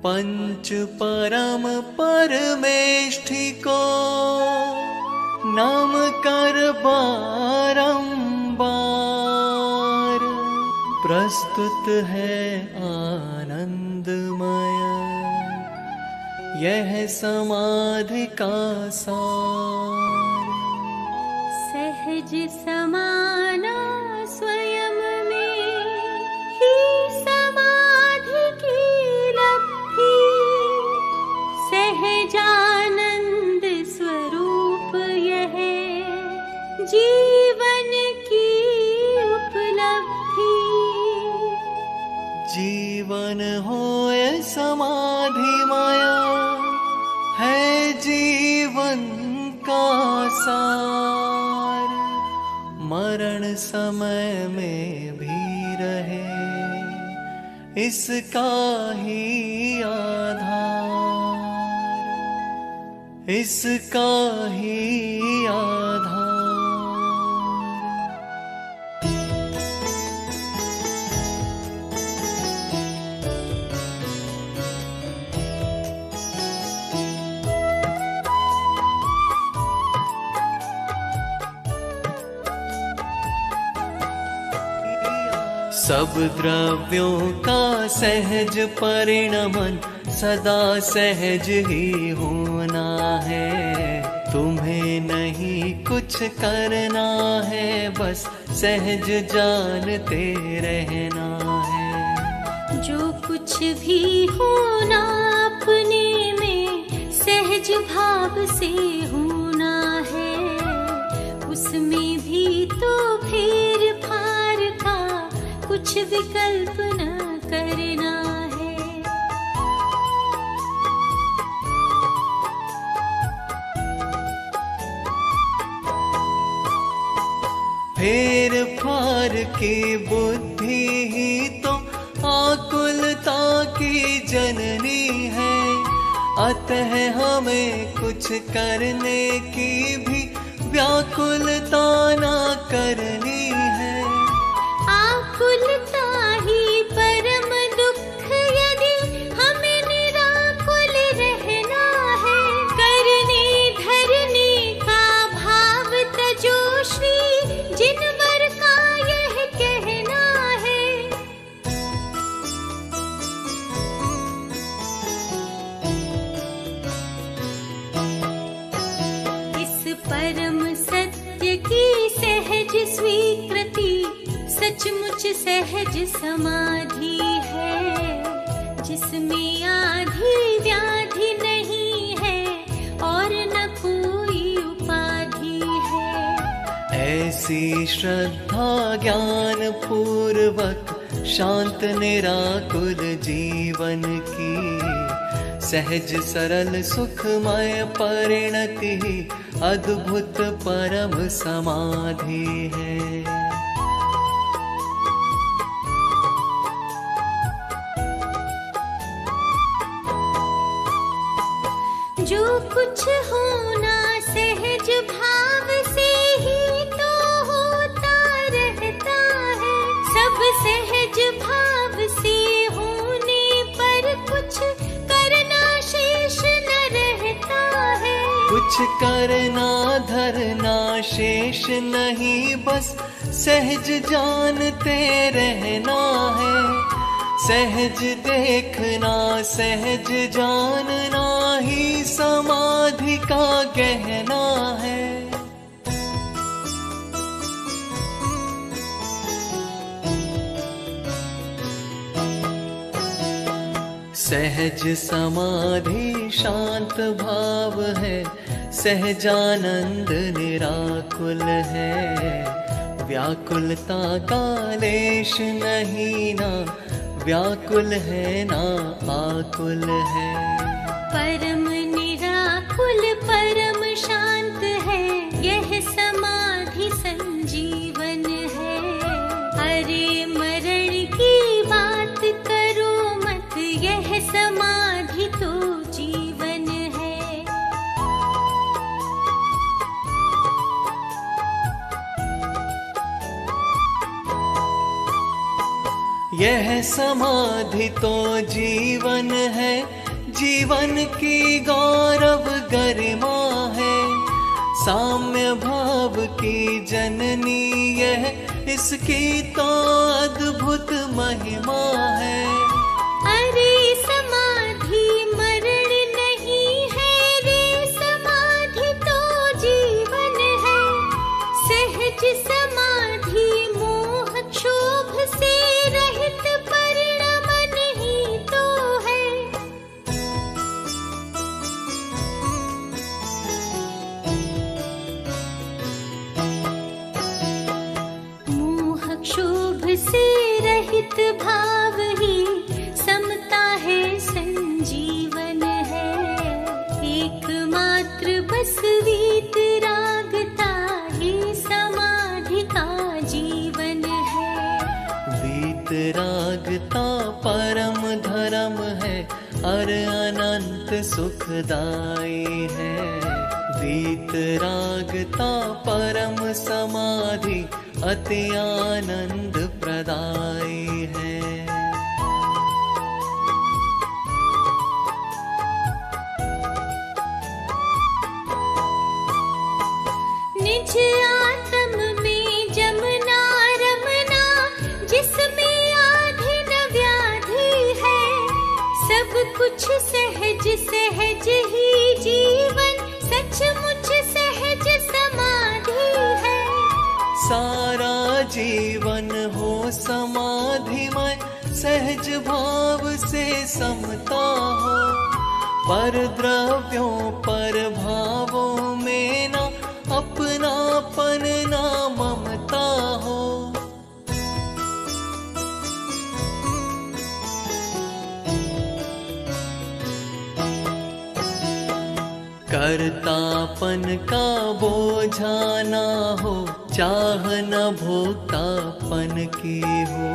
पंच परम परमेष्ठि को नाम कर बारंबार, प्रस्तुत है आनंदमय यह समाधि का सार। सहज समाना स्वयं में ही समाधि की लब्धि, सहजानंद स्वरूप यह जीवन की उपलब्धि। जीवन होए समाधि माया है जीवन का सार, मरण समय में भी रहे इसका ही आधार, इसका ही आधार। सब द्रव्यों का सहज परिणमन सदा सहज ही होना है, तुम्हें नहीं कुछ करना है, बस सहज जानते रहना है। जो कुछ भी होना अपने में सहज भाव से होना है, उसमें भी तो फेर फार का कुछ विकल्प न करना है। फेर फार की बुद्धि ही तो आकुलता की जननी है, अतः हमें कुछ करने की भी व्याकुलता ना करनी है। आकुलता ही परम दुख यदि हमें निराकुल रहना है, करने धरने का भाव तजोश्री जिनवर का यह कहना है। इस परम सत्य की सहज स्वीकृति सचमुच सहज समाधि है, जिसमें आधि व्याधि नहीं है और न कोई उपाधि है। ऐसी श्रद्धा ज्ञान पूर्वक शांत निराकुल जीवन की सहज सरल सुखमय परिणति अद्भुत परम समाधि है। जो कुछ होना सहज भाव से ही तो होता रहता है, सब सहज भाव से होने पर कुछ करना शेष न रहता है। कुछ करना धरना शेष नहीं, बस सहज जानते रहना है। सहज देखना सहज जानना ही समाधि का गहना है। सहज समाधि शांत भाव है, सहजानंद निराकुल है, व्याकुलता का लेश नहीं ना, व्याकुल है ना आकुल है। परम निराकुल परम शांत है यह समाधि संजीवन है। अरे मरण की बात करो मत, यह समाधि तो जीवन है। यह यह समाधि तो जीवन है, जीवन की गौरव गरिमा है। साम्य भाव की जननी यह, इसकी तो अद्भुत महिमा है। अरे समाधि मरण नहीं है रे, समाधि तो जीवन है। सहज समाधि मोह क्षोभ से रहित परिणमन ही तो है। मोह क्षोभ से रहित भाव ही समता है, संजीवन है। एकमात्र बस वीतरागता ही समाधि का जीवन है। वीतरागता परम धर्म है और अनंत सुखदाई है। वीतरागता परम समाधि अति आनंद प्रदाई है। निज आत्म में जमना रमना, जिसमें आधि न व्याधि है। सब कुछ सहज सहज ही जीवन, सचमुच सहज समाधि है। सारा जीवन हो समाधिमय, सहज भाव से समता हो। पर द्रव्यों पर भावों में ना अपनापन ना ममता हो। कर्तापन का बोझा ना हो, चाह न भोक्तापन की हो।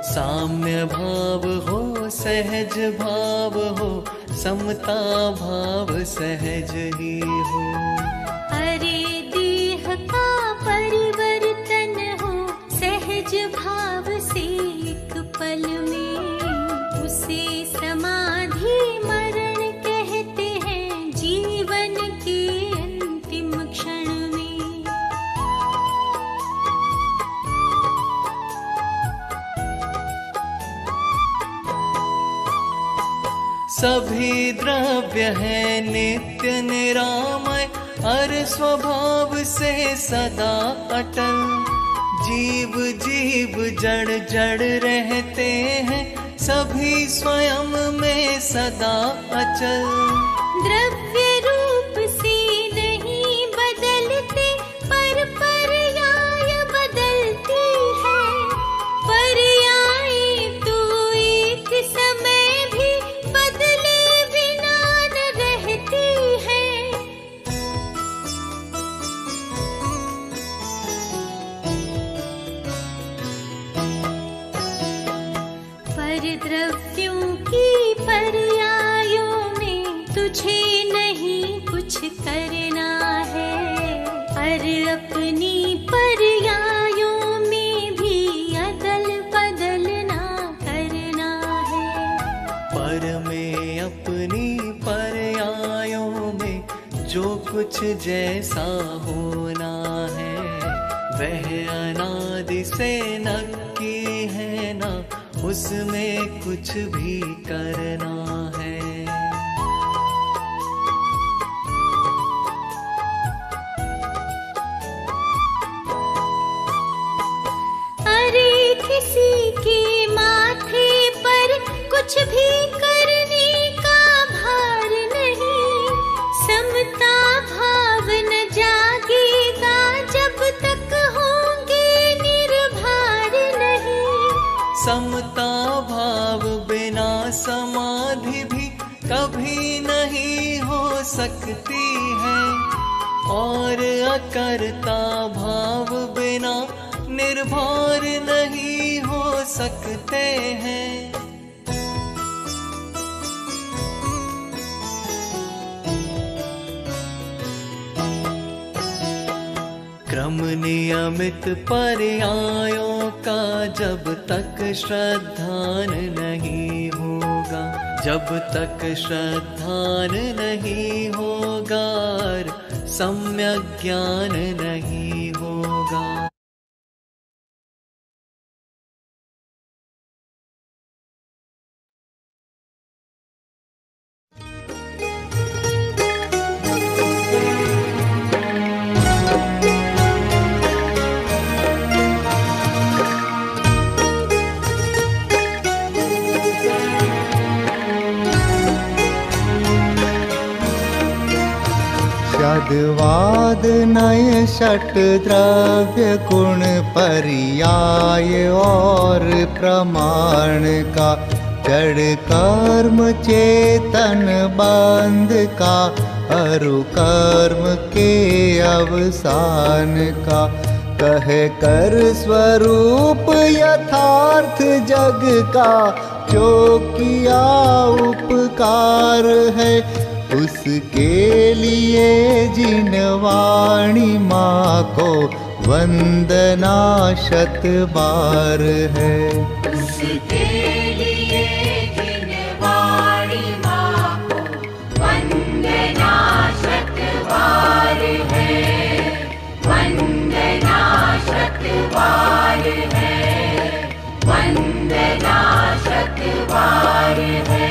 साम्य भाव हो, सहज भाव हो, समता भाव सहज ही हो। अरे देह का परिवर्तन हो, सहज भाव से एक पल में। उसे समाधि मरण कहते हैं, जीवन के अंतिम क्षण में। सभी द्रव्य है नित्य निरामय, हर स्वभाव से सदा अटल। जीव जीव जड़ जड़ रहते हैं, सभी स्वयं में सदा अचल। द्रव्य रूप से नहीं बदलते, पर पर्याय बदलती है। पर्याय तो एक समय भी बदले बिना न रहती है। पर द्रव्यों की पर्यायों में तुझे नहीं कुछ करना है। और अपनी पर्यायों में भी अदल बदल ना करना है। पर में अपनी पर्यायों में जो कुछ जैसा होना है, वह अनादि से नक्की है ना, उसमें कुछ भी करना है। अरे किसी के माथे पर कुछ भी करने का भार नहीं। समता भाव न जागेगा जब तक होंगे निर्भर नहीं। समता भाव बिना समाधि भी कभी नहीं हो सकती है। और अकर्ता भाव बिना निर्भर नहीं हो सकते हैं। क्रम नियमित पर्यायों का जब तक श्रद्धान नहीं होगा, जब तक श्रद्धान नहीं होगा, सम्यक ज्ञान नहीं होगा। शब्दवाद नय षट द्रव्य गुण पर्याय और प्रमाण का, जड़ कर्म चेतन बंध का, अरु कर्म के अवसान का, कहे कर स्वरूप यथार्थ जग का, जो किया उपकार है उसके लिए जिन वाणी माँ को वंदना शत बार है। उसके लिए जिन वाणी माँ को वंदना शत बार है, वंदना शत बार है, वंदना शत बार है।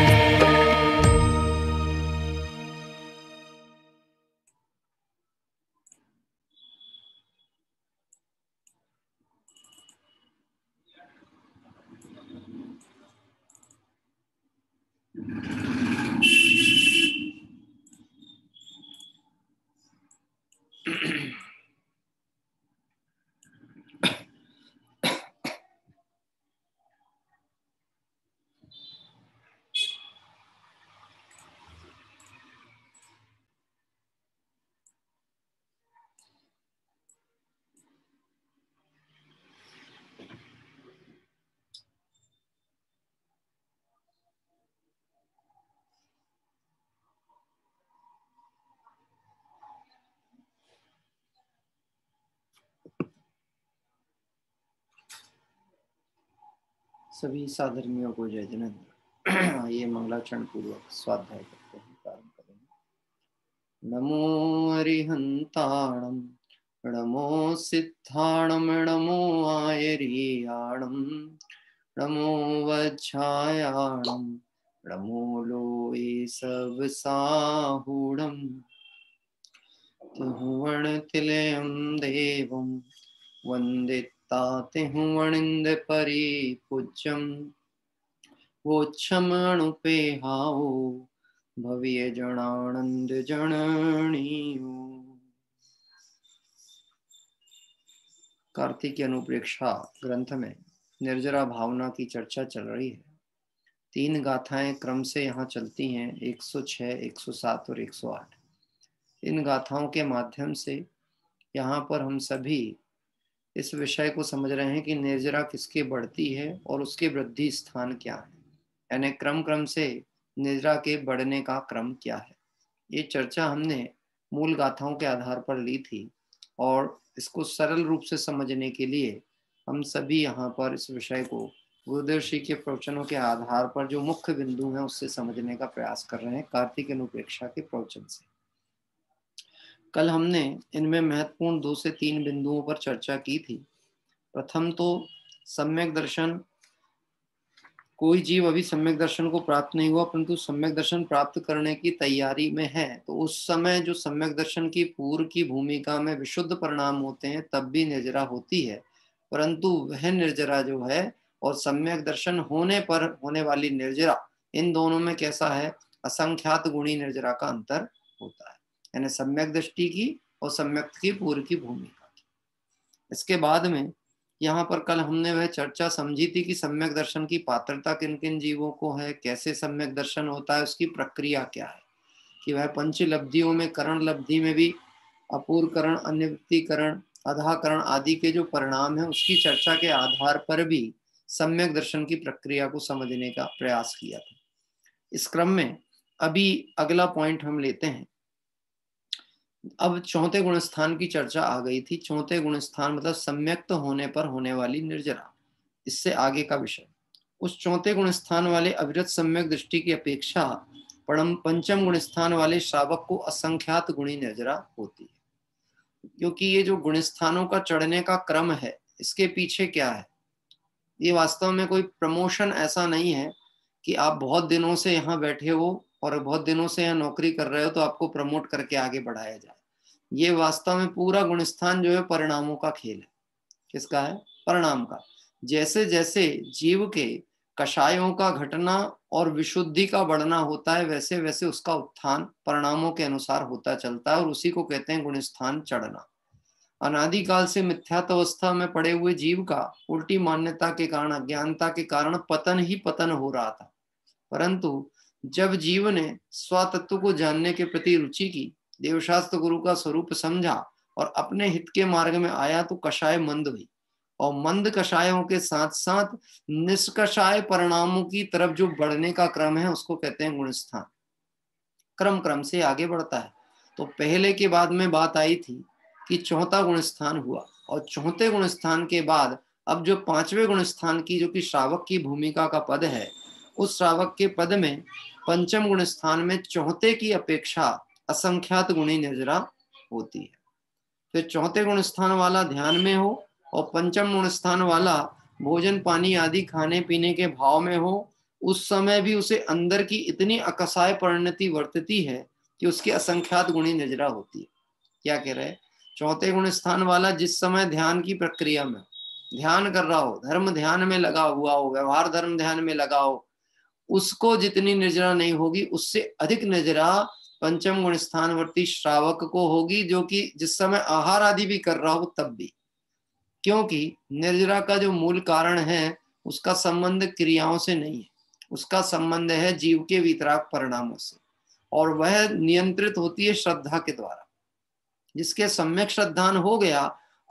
सभी साधर्मियों को जय जिनेंद्र। ये मंगलाचरण पूर्वक स्वाध्याय करते हैं, प्रारंभ करेंगे। नमो अरिहंताणम, नमो सिद्धाणम, नमो आयरियाणम, नमो वज्रायाणम, नमो लोए सब साहूणम, तिहुवण तिलयम देवम वंदित तातिहुवणिंद परिपूज्यम, वोच्छम अणुपेहाओ भव्य जनानंद जननीयो। कार्तिक अनुप्रेक्षा ग्रंथ में निर्जरा भावना की चर्चा चल रही है। 3 गाथाएं क्रम से यहाँ चलती हैं, 106, 107 और 108। इन गाथाओं के माध्यम से यहाँ पर हम सभी इस विषय को समझ रहे हैं कि निर्जरा किसके बढ़ती है और उसके वृद्धि स्थान क्या है, यानी क्रम क्रम से निर्जरा के बढ़ने का क्रम क्या है। ये चर्चा हमने मूल गाथाओं के आधार पर ली थी और इसको सरल रूप से समझने के लिए हम सभी यहाँ पर इस विषय को गुरुदेव श्री के प्रवचनों के आधार पर जो मुख्य बिंदु हैं उससे समझने का प्रयास कर रहे हैं, कार्तिक अनुप्रेक्षा के प्रवचन से। कल हमने इनमें महत्वपूर्ण 2 से 3 बिंदुओं पर चर्चा की थी। प्रथम तो सम्यक दर्शन, कोई जीव अभी सम्यक दर्शन को प्राप्त नहीं हुआ परंतु सम्यक दर्शन प्राप्त करने की तैयारी में है, तो उस समय जो सम्यक दर्शन की पूर्व की भूमिका में विशुद्ध परिणाम होते हैं तब भी निर्जरा होती है, परंतु वह निर्जरा जो है और सम्यक दर्शन होने पर होने वाली निर्जरा, इन दोनों में कैसा है, असंख्यात गुणी निर्जरा का अंतर होता है, यानी सम्यक दृष्टि की और सम्यक की पूर्व की भूमिका की। इसके बाद में यहाँ पर कल हमने वह चर्चा समझी थी कि सम्यक दर्शन की पात्रता किन किन जीवों को है, कैसे सम्यक दर्शन होता है, उसकी प्रक्रिया क्या है, कि वह पंच लब्धियों में करण लब्धि में भी अपूर्वकरण, अन्यवृत्तिकरण, अधाकरण आदि के जो परिणाम है उसकी चर्चा के आधार पर भी सम्यक दर्शन की प्रक्रिया को समझने का प्रयास किया था। इस क्रम में अभी अगला पॉइंट हम लेते हैं। अब 4थे गुण स्थान की चर्चा आ गई थी। 4थे गुण स्थान मतलब सम्यक्त होने पर होने वाली निर्जरा। इससे आगे का विषय। उस चौथे गुण स्थान वाले अविरत सम्यक दृष्टि की अपेक्षा पंचम गुण स्थान वाले श्रावक को असंख्यात गुणी निर्जरा होती है। क्योंकि ये जो गुण स्थानों का चढ़ने का क्रम है, इसके पीछे क्या है? ये वास्तव में कोई प्रमोशन ऐसा नहीं है कि आप बहुत दिनों से यहाँ बैठे हो और बहुत दिनों से यहाँ नौकरी कर रहे हो तो आपको प्रमोट करके आगे बढ़ाया जाए। ये वास्तव में पूरा गुणस्थान जो है परिणामों का खेल है। किसका है? परिणाम का। जैसे जैसे जीव के कषायों का घटना और विशुद्धि का बढ़ना होता है, वैसे वैसे उसका उत्थान परिणामों के अनुसार होता चलता है, और उसी को कहते हैं गुणस्थान चढ़ना। अनादिकाल से मिथ्यात्वस्था में पड़े हुए जीव का उल्टी मान्यता के कारण, अज्ञानता के कारण पतन ही पतन हो रहा था। परंतु जब जीव ने स्वतत्व को जानने के प्रति रुचि की, देवशास्त्र गुरु का स्वरूप समझा और अपने हित के मार्ग में आया, तो कषाय मंद हुई, और मंद कषायों के साथ साथ निष्कषाय परिणामों की तरफ जो बढ़ने का क्रम है, उसको कहते हैं गुणस्थान। क्रम क्रम से आगे बढ़ता है। तो पहले के बाद में बात आई थी कि चौथा गुणस्थान हुआ, और चौथे गुणस्थान के बाद अब जो पांचवें गुणस्थान की, जो कि श्रावक की भूमिका का पद है, उस श्रावक के पद में पंचम गुणस्थान में चौथे की अपेक्षा असंख्यात गुणी निर्जरा होती है। फिर चौथे गुणस्थान वाला ध्यान में हो और पंचम गुणस्थान वाला भोजन पानी आदि खाने पीने के भाव में हो, उस समय भी उसे अंदर की इतनी अकसाय परिणति वर्तती है कि उसकी असंख्यात गुणी निर्जरा होती है। क्या कह रहे हैं? चौथे गुण स्थान वाला जिस समय ध्यान की प्रक्रिया में ध्यान कर रहा हो, धर्म ध्यान में लगा हुआ हो, व्यवहार धर्म ध्यान में लगा हो, उसको जितनी निर्जरा नहीं होगी, उससे अधिक निर्जरा पंचम गुण स्थानवर्ती श्रावक को होगी, जो कि जिस समय आहार आदि भी कर रहा हो तब भी। क्योंकि निर्जरा का जो मूल कारण है, उसका संबंध क्रियाओं से नहीं है, उसका संबंध है जीव के वितराग परिणामों से, और वह नियंत्रित होती है श्रद्धा के द्वारा। जिसके सम्यक श्रद्धान हो गया,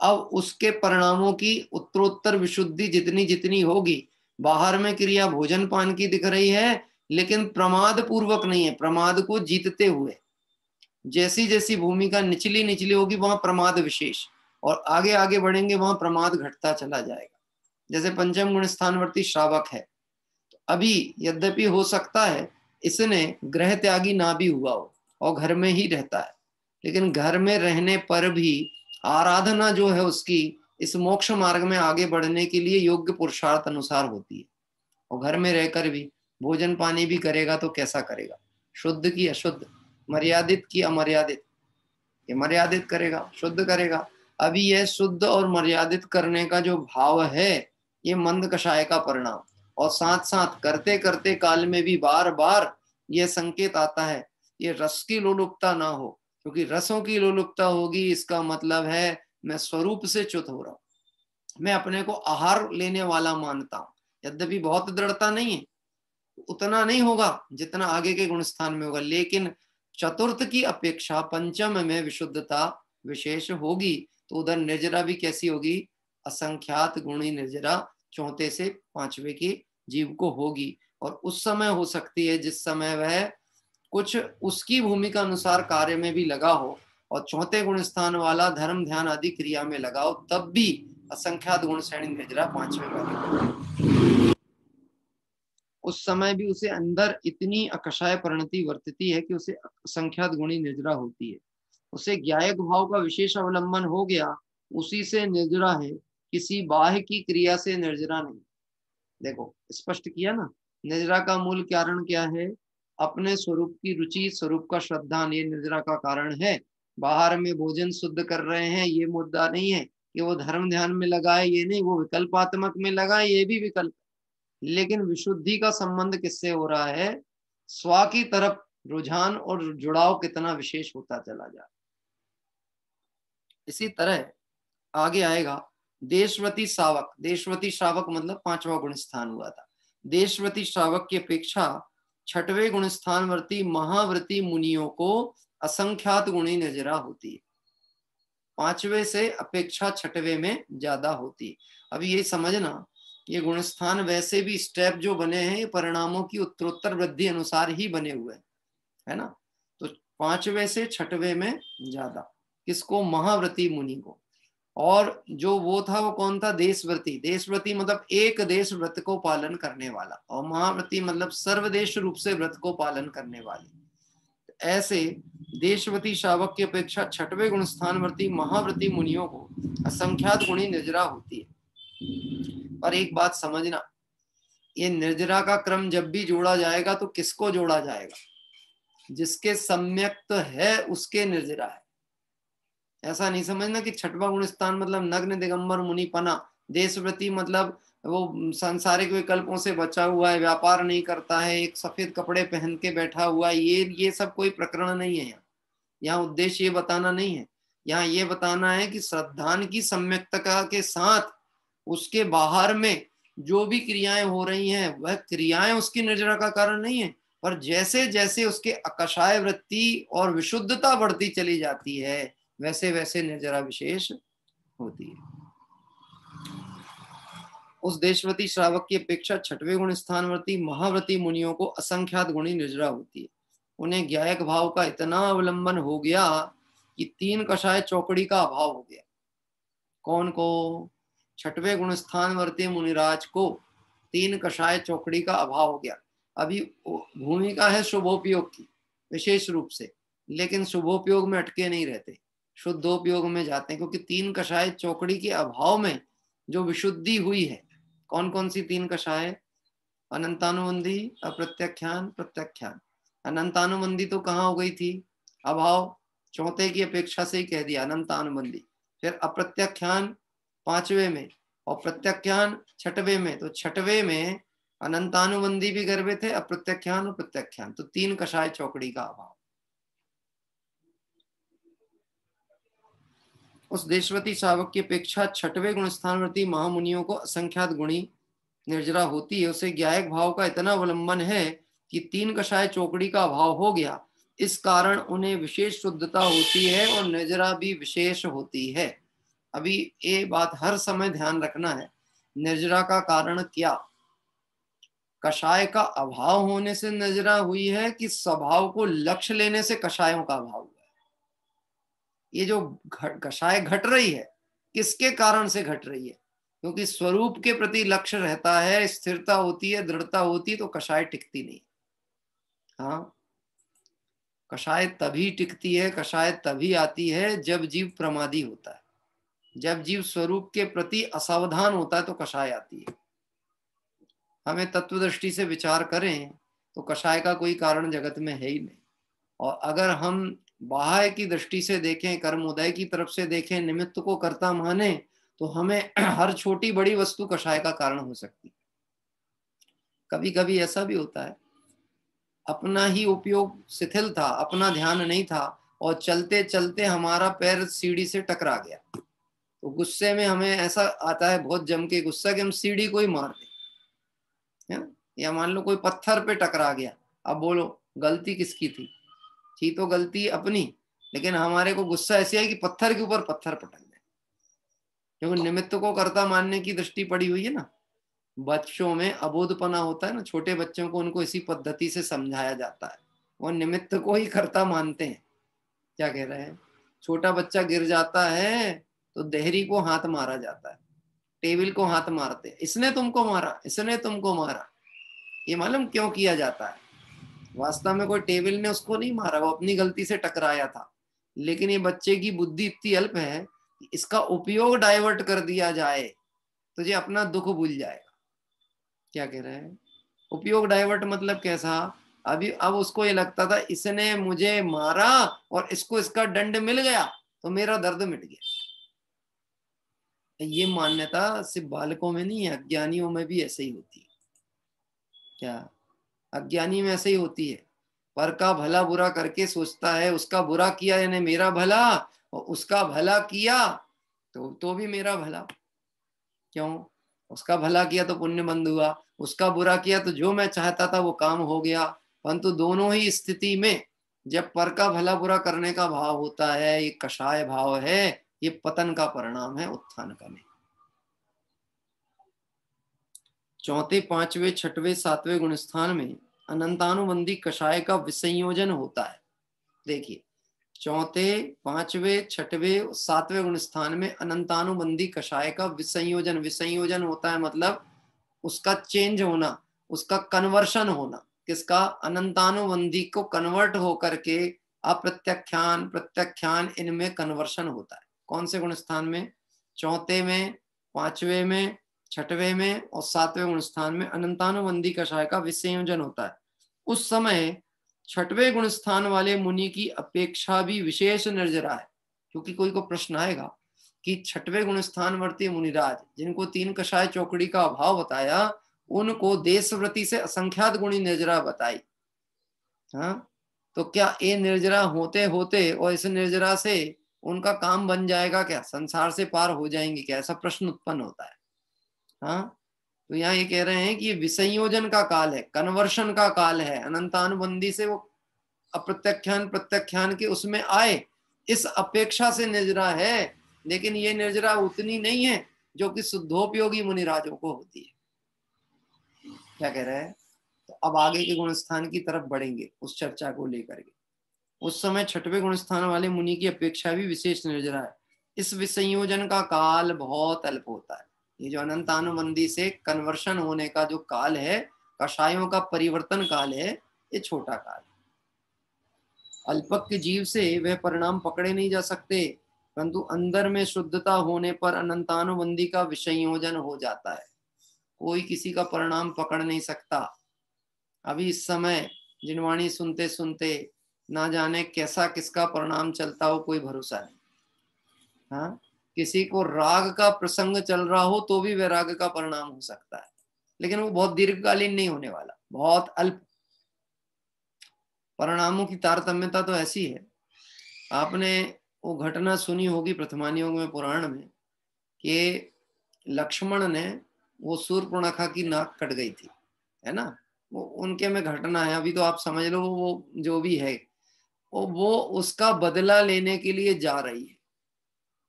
अब उसके परिणामों की उत्तरोत्तर विशुद्धि जितनी जितनी होगी, बाहर में क्रिया भोजन पान की दिख रही है, लेकिन प्रमाद पूर्वक नहीं है, प्रमाद को जीतते हुए। जैसी जैसी भूमिका निचली निचली होगी, वहां प्रमाद विशेष, और आगे आगे बढ़ेंगे वहां प्रमाद घटता चला जाएगा। जैसे पंचम गुण स्थानवर्ती श्रावक है, तो अभी यद्यपि हो सकता है इसने ग्रह त्यागी ना भी हुआ हो और घर में ही रहता है, लेकिन घर में रहने पर भी आराधना जो है उसकी इस मोक्ष मार्ग में आगे बढ़ने के लिए योग्य पुरुषार्थ अनुसार होती है। और घर में रहकर भी भोजन पानी भी करेगा तो कैसा करेगा? शुद्ध की अशुद्ध, मर्यादित की अमर्यादित? ये मर्यादित करेगा, शुद्ध करेगा। अभी यह शुद्ध और मर्यादित करने का जो भाव है, ये मंद कषाय का परिणाम, और साथ साथ करते करते काल में भी बार बार यह संकेत आता है, ये रस की लोलुपता ना हो, क्योंकि रसों की लोलुपता होगी, इसका मतलब है मैं स्वरूप से च्युत हो रहा हूं, मैं अपने को आहार लेने वाला मानता हूं। यद्यपि बहुत दृढ़ता नहीं है, उतना नहीं होगा जितना आगे के गुणस्थान में होगा, लेकिन चतुर्थ की अपेक्षा पंचम में विशुद्धता विशेष होगी, तो उधर निर्जरा भी कैसी होगी? असंख्यात गुणी निर्जरा चौथे से पांचवे के जीव को होगी। और उस समय हो सकती है जिस समय वह कुछ उसकी भूमिका अनुसार कार्य में भी लगा हो, और चौथे गुण स्थान वाला धर्म ध्यान आदि क्रिया में लगा हो, तब भी असंख्यात गुण श्रेणी निर्जरा पांचवे वाले, उस समय भी उसे अंदर इतनी अकषाय परिणति वर्तती है कि उसे असंख्यात गुणी निर्जरा होती है। उसे ज्ञायक भाव का विशेष अवलंबन हो गया, उसी से निर्जरा है, किसी बाह्य की क्रिया से निर्जरा नहीं। देखो स्पष्ट किया ना, निर्जरा का मूल कारण क्या है? अपने स्वरूप की रुचि, स्वरूप का श्रद्धान, ये निर्जरा का कारण है। बाहर में भोजन शुद्ध कर रहे हैं, ये मुद्दा नहीं है कि वो धर्म ध्यान में लगा है, ये नहीं, वो विकल्पात्मक में लगा है, ये भी विकल्प। लेकिन विशुद्धि का संबंध किससे हो रहा है? स्व की तरफ रुझान और जुड़ाव कितना विशेष होता चला जा। इसी तरह आगे आएगा देशवती श्रावक। देशवती श्रावक मतलब पांचवा गुण स्थान हुआ था। देशवती श्रावक की अपेक्षा छठवें गुण स्थानवर्ती महाव्रती मुनियों को असंख्यात गुणी निर्जरा होती है। पांचवे से अपेक्षा छठवें में ज्यादा होती है। अभी ये समझना, ये गुणस्थान वैसे भी स्टेप जो बने हैं, ये परिणामों की उत्तरोत्तर वृद्धि अनुसार ही बने हुए हैं, है ना। तो पांचवे से छठवें में ज्यादा किसको? महाव्रती मुनि को। और जो वो था वो कौन था? देशव्रती। देशव्रती मतलब एक देश व्रत को पालन करने वाला, और महाव्रती मतलब सर्वदेश रूप से व्रत को पालन करने वाली। ऐसे देशव्रती श्रावक की अपेक्षा छठवें गुण स्थानवर्ती महाव्रती मुनियों को असंख्यात गुणी निर्जरा होती है। पर एक बात समझना, ये निर्जरा का क्रम जब भी जोड़ा जाएगा तो किसको जोड़ा जाएगा? जिसके सम्यक्त है उसके निर्जरा है। ऐसा नहीं समझना कि छठवां गुण स्थान मतलब नग्न दिगंबर मुनिपना, देशव्रती मतलब वो सांसारिक विकल्पों से बचा हुआ है, व्यापार नहीं करता है, एक सफेद कपड़े पहन के बैठा हुआ है। ये सब कोई प्रकरण नहीं है। यहाँ उद्देश्य ये बताना नहीं है। यहाँ ये बताना है कि श्रद्धान की सम्यक्तता के साथ उसके बाहर में जो भी क्रियाएं हो रही हैं वह क्रियाएं उसकी निर्जरा का कारण नहीं है, पर जैसे जैसे उसके अकषाय वृत्ति और विशुद्धता बढ़ती चली जाती है वैसे वैसे निर्जरा विशेष होती है। उस देशव्रती श्रावक की अपेक्षा छठवें गुण स्थानवर्ती महाव्रती मुनियों को असंख्यात गुणी निर्जरा होती है। उन्हें ज्ञायक भाव का इतना अवलंबन हो गया कि 3 कषाय चौकड़ी का अभाव हो गया। कौन को? छठवें गुण स्थानवर्ती मुनिराज को 3 कषाय चौकड़ी का अभाव हो गया। अभी भूमिका है शुभोपयोग की विशेष रूप से, लेकिन शुभोपयोग में अटके नहीं रहते, शुद्धोपयोग में जाते हैं, क्योंकि 3 कषाय चौकड़ी के अभाव में जो विशुद्धि हुई है, कौन कौन सी 3 कषाय? अनंतानुबंधी, अप्रत्याख्यान, प्रत्याख्यान। अनंतानुबंधी तो कहाँ हो गई थी? अभाव, चौथे की अपेक्षा से ही कह दिया अनंतानुबंधी। फिर अप्रत्याख्यान 5वें में और प्रत्याख्यान 6वें में, तो 6वें में अनंतानुबंधी भी गर्भित थे, अप्रत्याख्यान और प्रत्याख्यान, तो 3 कषाय चौकड़ी का अभाव। उस देशवती श्रावक की अपेक्षा छठवें गुण स्थानवर्ती महामुनियों को असंख्यात गुणी निर्जरा होती है। उसे ज्ञायक भाव का इतना अवलंबन है कि 3 कषाय चौकड़ी का अभाव हो गया, इस कारण उन्हें विशेष शुद्धता होती है और निर्जरा भी विशेष होती है। अभी ये बात हर समय ध्यान रखना है, निर्जरा का कारण क्या? कषाय का अभाव होने से निर्जरा हुई है कि स्वभाव को लक्ष्य लेने से कषायों का अभाव हुआ है? ये जो कषाय घट रही है किसके कारण से घट रही है? क्योंकि स्वरूप के प्रति लक्ष्य रहता है, स्थिरता होती है, दृढ़ता होती है, तो कषाय टिकती नहीं। हाँ, कषाय तभी टिकती है, कषाय तभी आती है जब जीव प्रमादी होता है, जब जीव स्वरूप के प्रति असावधान होता है तो कषाय आती है। हमें तत्व दृष्टि से विचार करें तो कषाय का कोई कारण जगत में है ही नहीं। और अगर हम बाह्य की दृष्टि से देखें, कर्मोदय की तरफ से देखें, निमित्त को कर्ता माने, तो हमें हर छोटी बड़ी वस्तु कषाय का कारण हो सकती। कभी कभी ऐसा भी होता है, अपना ही उपयोग शिथिल था, अपना ध्यान नहीं था, और चलते चलते हमारा पैर सीढ़ी से टकरा गया, तो गुस्से में हमें ऐसा आता है, बहुत जम के गुस्सा, कि हम सीढ़ी को ही मार दें। या मान लो कोई पत्थर पे टकरा गया, अब बोलो गलती किसकी थी? थी तो गलती अपनी, लेकिन हमारे को गुस्सा ऐसी है कि पत्थर के ऊपर पत्थर पटक दे, क्योंकि निमित्त को कर्ता मानने की दृष्टि पड़ी हुई है ना। बच्चों में अबोधपना होता है ना, छोटे बच्चों को उनको इसी पद्धति से समझाया जाता है, वो निमित्त को ही कर्ता मानते हैं। क्या कह रहे हैं? छोटा बच्चा गिर जाता है तो देहरी को हाथ मारा जाता है, टेबल को हाथ मारते, इसने तुमको मारा, इसने तुमको मारा। ये मालूम क्यों किया जाता है? वास्तव में कोई टेबल ने उसको नहीं मारा, वो अपनी गलती से टकराया था, लेकिन ये बच्चे की बुद्धि इतनी अल्प है कि इसका उपयोग डाइवर्ट कर दिया जाए तो ये अपना दुख भूल जाएगा। क्या कह रहे हैं? उपयोग डाइवर्ट मतलब कैसा? अभी अब उसको ये लगता था इसने मुझे मारा और इसको इसका दंड मिल गया तो मेरा दर्द मिट गया। ये मान्यता सिर्फ बालकों में नहीं है, अज्ञानियों में भी ऐसे ही होती है। क्या? अज्ञानी में ऐसे ही होती है, पर का भला बुरा करके सोचता है उसका बुरा किया यानी मेरा भला, और उसका भला किया तो भी मेरा भला। क्यों? उसका भला किया तो पुण्य बंद हुआ, उसका बुरा किया तो जो मैं चाहता था वो काम हो गया। परंतु दोनों ही स्थिति में जब पर का भला बुरा करने का भाव होता है, ये कषाय भाव है, ये पतन का परिणाम है, उत्थान का नहीं। चौथे, पांचवें, छठवें, सातवें गुणस्थान में अनंतानुबंधी कषाय का विसंयोजन होता है। देखिए, चौथे, पांचवे, छठवे, सातवें गुण स्थान में अनंतानुबंधी कषाय का विसंयोजन। विसंयोजन होता है मतलब उसका चेंज होना, उसका कन्वर्शन होना। किसका? अनंतानुबंधी को कन्वर्ट होकर के अप्रत्याख्यान, प्रत्याख्यान, इनमें कन्वर्शन होता है। कौन से गुण स्थान में? चौथे में, पांचवे में, छठवे में और सातवें गुण स्थान में अनंतानुबंधी कषाय का विसंयोजन होता है। उस समय छठवें गुण स्थान वाले मुनि की अपेक्षा भी विशेष निर्जरा है। क्योंकि कोई को प्रश्न आएगा कि छठवें गुण स्थान वर्ती मुनिराज जिनको तीन कषाय चौकड़ी का अभाव बताया, उनको देशव्रति से असंख्यात गुणी निर्जरा बताई। हाँ, तो क्या ये निर्जरा होते होते और इस निर्जरा से उनका काम बन जाएगा क्या? संसार से पार हो जाएंगे क्या? ऐसा प्रश्न उत्पन्न होता है। हाँ, तो यहाँ ये कह रहे हैं कि विसंयोजन का काल है, कन्वर्शन का काल है। अनंतानुबंधी से वो अप्रत्याख्यान, प्रत्याख्यान के उसमें आए, इस अपेक्षा से निर्जरा है। लेकिन ये निर्जरा उतनी नहीं है जो कि शुद्धोपयोगी मुनिराजों को होती है। क्या कह रहा है? तो अब आगे के गुण स्थान की तरफ बढ़ेंगे उस चर्चा को लेकर के। उस समय छठवें गुण स्थान वाले मुनि की अपेक्षा भी विशेष निर्जरा है। इस विसंयोजन का काल बहुत अल्प होता है। ये जो अनंतानुबंधी से कन्वर्शन होने का जो काल है, कषायों का परिवर्तन काल है, ये छोटा काल है। अल्पज्ञ जीव से वह परिणाम पकड़े नहीं जा सकते, परंतु अंदर में शुद्धता होने पर अनंतानुबंधी का विसंयोजन हो जाता है। कोई किसी का परिणाम पकड़ नहीं सकता। अभी इस समय जिनवाणी सुनते सुनते ना जाने कैसा किसका परिणाम चलता हो, कोई भरोसा नहीं। हाँ, किसी को राग का प्रसंग चल रहा हो तो भी वैराग का परिणाम हो सकता है, लेकिन वो बहुत दीर्घकालीन नहीं होने वाला, बहुत अल्प। परिणामों की तारतम्यता तो ऐसी है, आपने वो घटना सुनी होगी प्रथमानियोग में, पुराण में, कि लक्ष्मण ने वो शूर्पणखा की नाक कट गई थी, है ना, वो उनके में घटना है। अभी तो आप समझ लो वो जो भी है, वो उसका बदला लेने के लिए जा रही है।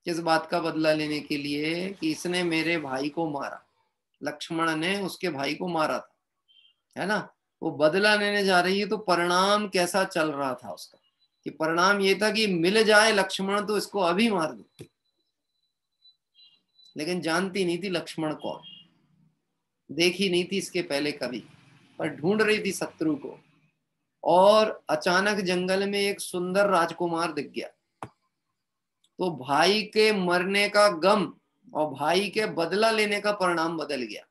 किस बात का बदला लेने के लिए? कि इसने मेरे भाई को मारा, लक्ष्मण ने उसके भाई को मारा था, है ना, वो बदला लेने जा रही है। तो परिणाम कैसा चल रहा था उसका? कि परिणाम ये था कि मिल जाए लक्ष्मण तो इसको अभी मार दो। लेकिन जानती नहीं थी लक्ष्मण कौन, देखी नहीं थी इसके पहले कभी, पर ढूंढ रही थी शत्रु को। और अचानक जंगल में एक सुंदर राजकुमार दिख गया, तो भाई के मरने का गम और भाई के बदला लेने का परिणाम बदल गया,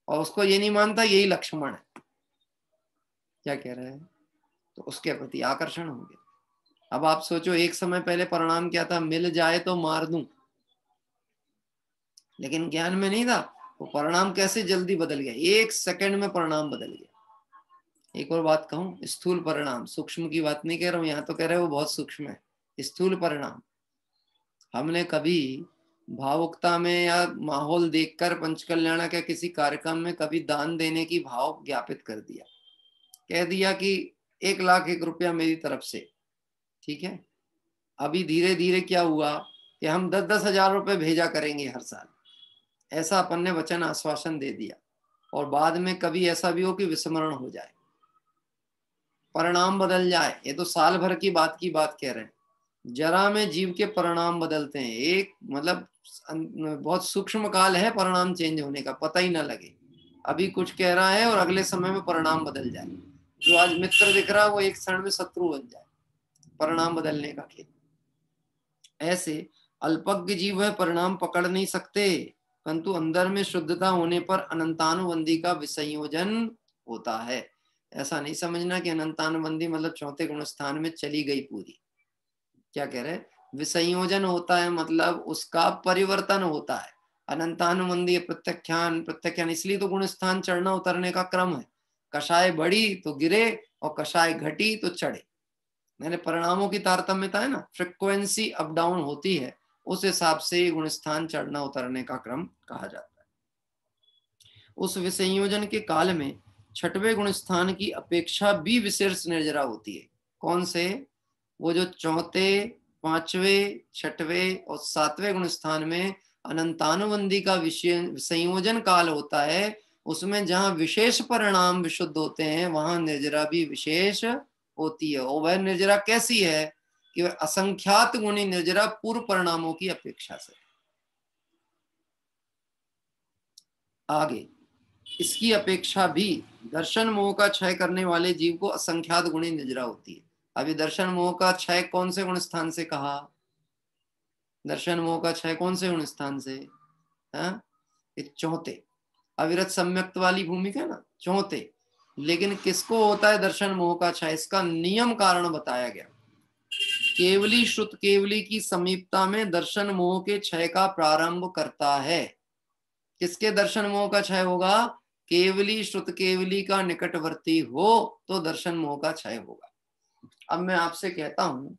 और उसको ये नहीं मानता यही लक्ष्मण है। क्या कह रहे हैं? तो उसके प्रति आकर्षण हो गया। अब आप सोचो, एक समय पहले परिणाम क्या था? मिल जाए तो मार दूं। लेकिन ज्ञान में नहीं था, वो परिणाम कैसे जल्दी बदल गया, एक सेकंड में परिणाम बदल गया। एक और बात कहूं, स्थूल परिणाम, सूक्ष्म की बात नहीं कह रहा हूं, यहां तो कह रहे हो बहुत सूक्ष्म है। स्थूल परिणाम, हमने कभी भावुकता में या माहौल देखकर पंचकल्याण के किसी कार्यक्रम में कभी दान देने की भाव ज्ञापित कर दिया, कह दिया कि 1,01,000 रुपया मेरी तरफ से, ठीक है। अभी धीरे धीरे क्या हुआ कि हम 10-10 हजार रुपये भेजा करेंगे हर साल, ऐसा अपन ने वचन आश्वासन दे दिया। और बाद में कभी ऐसा भी हो कि विस्मरण हो जाए, परिणाम बदल जाए। ये तो साल भर की बात कह रहे हैं। जरा में जीव के परिणाम बदलते हैं। एक मतलब बहुत सूक्ष्म काल है परिणाम चेंज होने का, पता ही ना लगे। अभी कुछ कह रहा है और अगले समय में परिणाम बदल जाए। जो आज मित्र दिख रहा है वो एक क्षण में शत्रु बन जाए, परिणाम बदलने का खेल। ऐसे अल्पज्ञ जीव है, परिणाम पकड़ नहीं सकते, परंतु अंदर में शुद्धता होने पर अनंतानुबंधी का विसंयोजन होता है। ऐसा नहीं समझना कि अनंतानुबंधी मतलब चौथे गुण स्थान में चली गई पूरी। क्या कह रहे? विसंयोजन होता है मतलब उसका परिवर्तन होता है। अनंतानुबंधी प्रत्याख्यान, प्रत्याख्यान इसलिए तो गुण स्थान चढ़ना उतरने का क्रम है। कषाय बढ़ी तो गिरे और कषाय घटी तो चढ़े। मैंने परिणामों की तारतम्यता है ना, फ्रिक्वेंसी अप डाउन होती है, उस हिसाब से गुण स्थान चढ़ना उतरने का क्रम कहा जाता है। उस विसंयोजन के काल में छठवें गुण स्थान की अपेक्षा भी विशेष निर्जरा होती है। कौन से? वो जो चौथे, पांचवें, छठवें और सातवें गुण स्थान में अनंतानुबंधी का विसंयोजन काल होता है, उसमें जहां विशेष परिणाम विशुद्ध होते हैं वहां निर्जरा भी विशेष होती है। और वह निर्जरा कैसी है कि वह असंख्यात गुणी निर्जरा पूर्व परिणामों की अपेक्षा से। आगे इसकी अपेक्षा भी दर्शन मोह का क्षय करने वाले जीव को असंख्यात गुणी निर्जरा होती है। अभी दर्शन मोह का क्षय कौन से गुण स्थान से कहा? दर्शन मोह का क्षय कौन से गुण स्थान से? हाँ, चौथे अविरत सम्यक्त वाली भूमिका ना, चौथे। लेकिन किसको होता है दर्शन मोह का क्षय? इसका नियम कारण बताया गया। केवली श्रुत केवली की समीपता में दर्शन मोह के क्षय का प्रारंभ करता है। किसके दर्शन मोह का क्षय होगा? केवली श्रुत केवली का निकटवर्ती हो तो दर्शन मोह का क्षय होगा। अब मैं आपसे कहता हूं,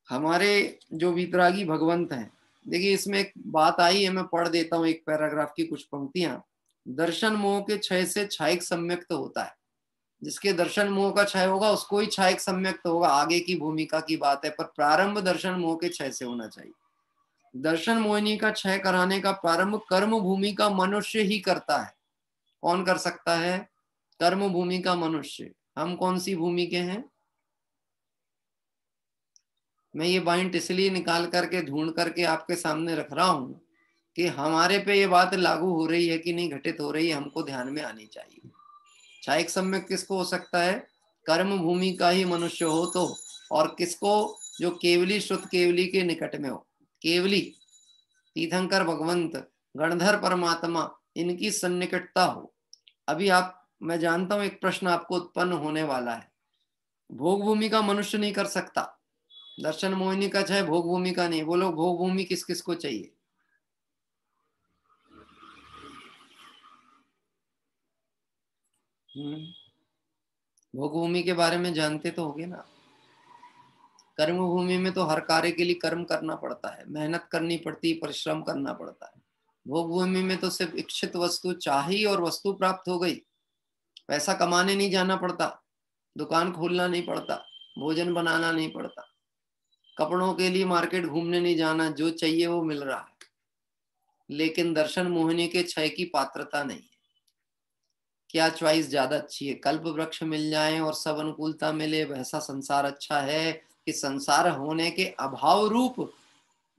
हमारे जो वितरागी भगवंत हैं, देखिए इसमें एक बात आई है, मैं पढ़ देता हूं एक पैराग्राफ की कुछ पंक्तियां। दर्शन मोह के क्षय से छायिक सम्यक्त होता है। जिसके दर्शन मोह का क्षय होगा उसको ही छायिक सम्यक्त होगा। आगे की भूमिका की बात है, पर प्रारंभ दर्शन मोह के क्षय से होना चाहिए। दर्शन मोहिनी का क्षय कराने का प्रारंभ कर्म भूमि का मनुष्य ही करता है। कौन कर सकता है? कर्म भूमि का मनुष्य। हम कौन सी भूमि के हैं? मैं ये पॉइंट इसलिए निकाल करके ढूंढ करके आपके सामने रख रहा हूं कि हमारे पे ये बात लागू हो रही है कि नहीं, घटित हो रही है, हमको ध्यान में आनी चाहिए। छायिक सम्यक किसको हो सकता है? कर्म भूमि का ही मनुष्य हो तो। और किसको? जो केवली श्रुत केवली के निकट में हो। केवली तीर्थंकर भगवंत गणधर परमात्मा इनकी सन्निकटता हो। अभी मैं जानता हूं एक प्रश्न आपको उत्पन्न होने वाला है, भोग भूमि का मनुष्य नहीं कर सकता दर्शन मोहिनी का क्षय, भोग भूमि का नहीं। बोलो भोग भूमि किस किस को चाहिए? भोग भूमि के बारे में जानते तो होगे ना। कर्म भूमि में तो हर कार्य के लिए कर्म करना पड़ता है, मेहनत करनी पड़ती है, परिश्रम करना पड़ता है। भोग भूमि में तो सिर्फ इच्छित वस्तु चाहिए और वस्तु प्राप्त हो गई। पैसा कमाने नहीं जाना पड़ता, दुकान खोलना नहीं पड़ता, भोजन बनाना नहीं पड़ता, कपड़ों के लिए मार्केट घूमने नहीं जाना, जो चाहिए वो मिल रहा है। लेकिन दर्शन मोहिनी के क्षय की पात्रता नहीं है। क्या चॉइस ज्यादा अच्छी है? कल्प वृक्ष मिल जाए और सब अनुकूलता मिले, वैसा संसार अच्छा है कि संसार होने के अभाव रूप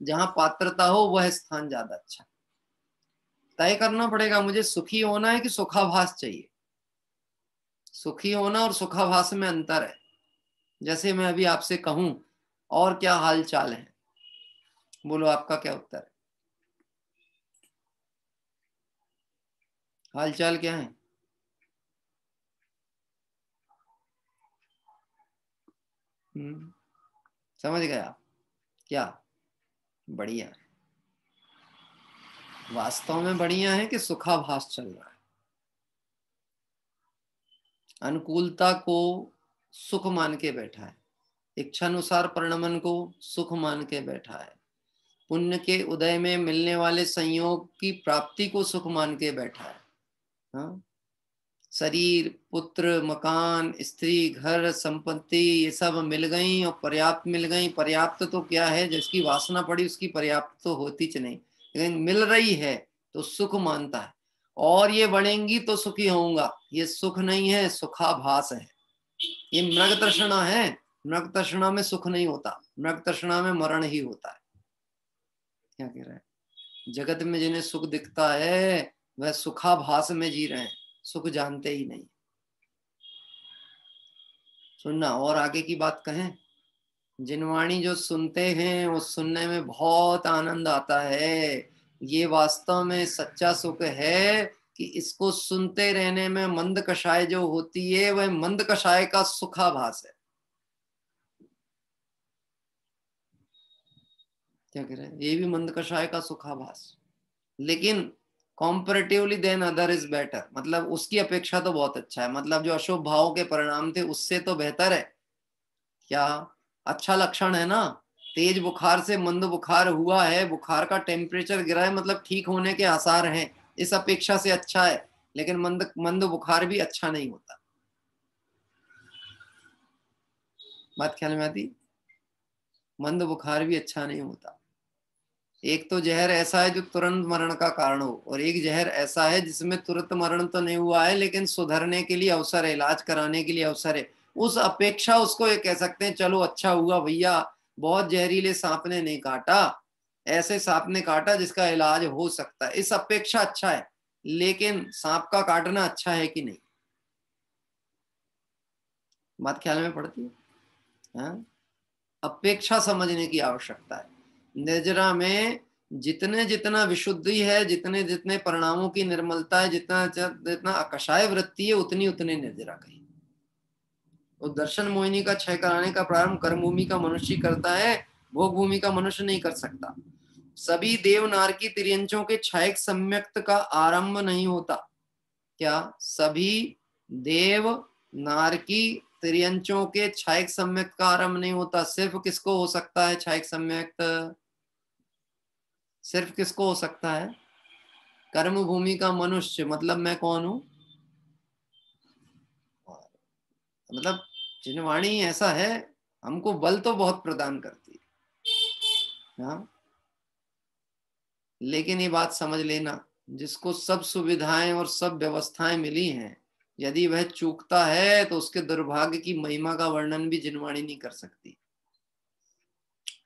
जहां पात्रता हो वह स्थान ज्यादा अच्छा? तय करना पड़ेगा, मुझे सुखी होना है कि सुखाभास चाहिए। सुखी होना और सुखाभास में अंतर है। जैसे मैं अभी आपसे कहूं और क्या हाल चाल है, बोलो आपका क्या उत्तर है? हाल चाल क्या है? समझ गए आप? क्या बढ़िया है? वास्तव में बढ़िया है कि सुखाभास चल रहा है? अनुकूलता को सुख मान के बैठा है, इच्छानुसार परिणमन को सुख मान के बैठा है, पुण्य के उदय में मिलने वाले संयोग की प्राप्ति को सुख मान के बैठा है। हाँ? शरीर, पुत्र, मकान, स्त्री, घर, संपत्ति ये सब मिल गई और पर्याप्त मिल गई। पर्याप्त तो क्या है, जिसकी वासना पड़ी उसकी पर्याप्त तो होती च नहीं, लेकिन मिल रही है तो सुख मानता है। और ये बढ़ेंगी तो सुखी होऊंगा, ये सुख नहीं है, सुखाभास है। ये मृग तृष्णा है। मृग तृष्णा में सुख नहीं होता, मृग तृष्णा में मरण ही होता है। क्या कह रहे हैं? जगत में जिन्हें सुख दिखता है वह सुखाभास में जी रहे हैं, सुख जानते ही नहीं। सुनना और आगे की बात कहें, जिनवाणी जो सुनते हैं वो सुनने में बहुत आनंद आता है। ये वास्तव में सच्चा सुख है कि इसको सुनते रहने में मंद कषाय जो होती है वह मंद कषाय का सुखाभास है। क्या कह रहे हैं? ये भी मंद कषाय का सुखाभास, लेकिन comparatively than other is better, मतलब उसकी अपेक्षा तो बहुत अच्छा है। मतलब जो अशुभ भाव के परिणाम थे उससे तो बेहतर है। क्या अच्छा लक्षण है ना? तेज बुखार से मंद बुखार हुआ है, बुखार का टेम्परेचर गिरा है, मतलब ठीक होने के आसार हैं, इस अपेक्षा से अच्छा है। लेकिन मंद बुखार भी अच्छा नहीं होता। बात ख्याल में आती? मंद बुखार भी अच्छा नहीं होता। एक तो जहर ऐसा है जो तुरंत मरण का कारण हो, और एक जहर ऐसा है जिसमें तुरंत मरण तो नहीं हुआ है लेकिन सुधरने के लिए अवसर है, इलाज कराने के लिए अवसर है, उस अपेक्षा उसको ये कह सकते हैं चलो अच्छा हुआ भैया, बहुत जहरीले सांप ने नहीं काटा, ऐसे सांप ने काटा जिसका इलाज हो सकता है, इस अपेक्षा अच्छा है। लेकिन सांप का काटना अच्छा है कि नहीं, बात ख्याल में पड़ती है? हाँ? अपेक्षा समझने की आवश्यकता है। निर्जरा में जितने जितना विशुद्धि है, जितने जितने परिणामों की निर्मलता है, जितना जितना अकषाय वृत्ति है, उतनी उतने निर्जरा कही। तो दर्शन मोहिनी का क्षय कराने का प्रारंभ कर्म भूमि का मनुष्य करता है, भोग भूमि का मनुष्य नहीं कर सकता। सभी देव नारकी तिर्यंचों के क्षयक सम्यक्त का आरंभ नहीं होता। क्या सभी देव नारकी तिर्यंचों के क्षयक सम्यक्त का आरंभ नहीं होता? सिर्फ किसको हो सकता है क्षयक सम्यक्त? सिर्फ किसको हो सकता है? कर्म भूमि का मनुष्य। मतलब मैं कौन हूं? मतलब जिनवाणी ऐसा है, हमको बल तो बहुत प्रदान करती है, हाँ, लेकिन ये बात समझ लेना, जिसको सब सुविधाएं और सब व्यवस्थाएं मिली हैं, यदि वह चूकता है तो उसके दुर्भाग्य की महिमा का वर्णन भी जिनवाणी नहीं कर सकती।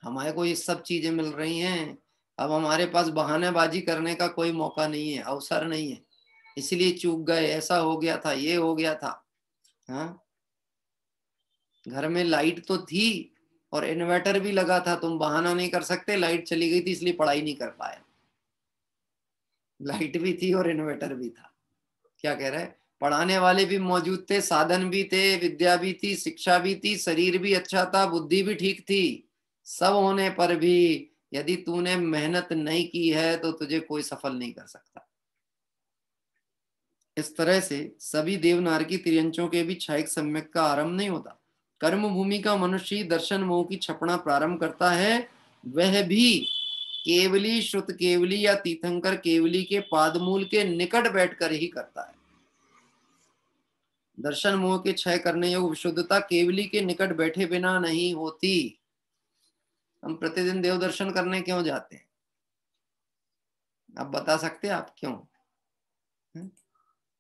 हमारे को ये सब चीजें मिल रही हैं, अब हमारे पास बहानेबाजी करने का कोई मौका नहीं है, अवसर नहीं है, इसलिए चूक गए, ऐसा हो गया था, ये हो गया था। हाँ, घर में लाइट तो थी और इन्वर्टर भी लगा था, तुम बहाना नहीं कर सकते लाइट चली गई थी इसलिए पढ़ाई नहीं कर पाए। लाइट भी थी और इन्वर्टर भी था, क्या कह रहे हैं? पढ़ाने वाले भी मौजूद थे, साधन भी थे, विद्या भी थी, शिक्षा भी थी, शरीर भी अच्छा था, बुद्धि भी ठीक थी। सब होने पर भी यदि तूने मेहनत नहीं की है तो तुझे कोई सफल नहीं कर सकता। इस तरह से सभी देवनारकी तिर्यंचों के भी क्षयिक सम्यक का आरंभ नहीं होता। कर्म भूमि का मनुष्य दर्शन मोह की छपना प्रारंभ करता है, वह भी केवली श्रुत केवली या तीर्थंकर केवली के पादमूल के निकट बैठकर ही करता है। दर्शन मोह के क्षय करने योग्य विशुद्धता केवली के निकट बैठे बिना नहीं होती। हम प्रतिदिन देव दर्शन करने क्यों जाते हैं? आप बता सकते हैं आप क्यों?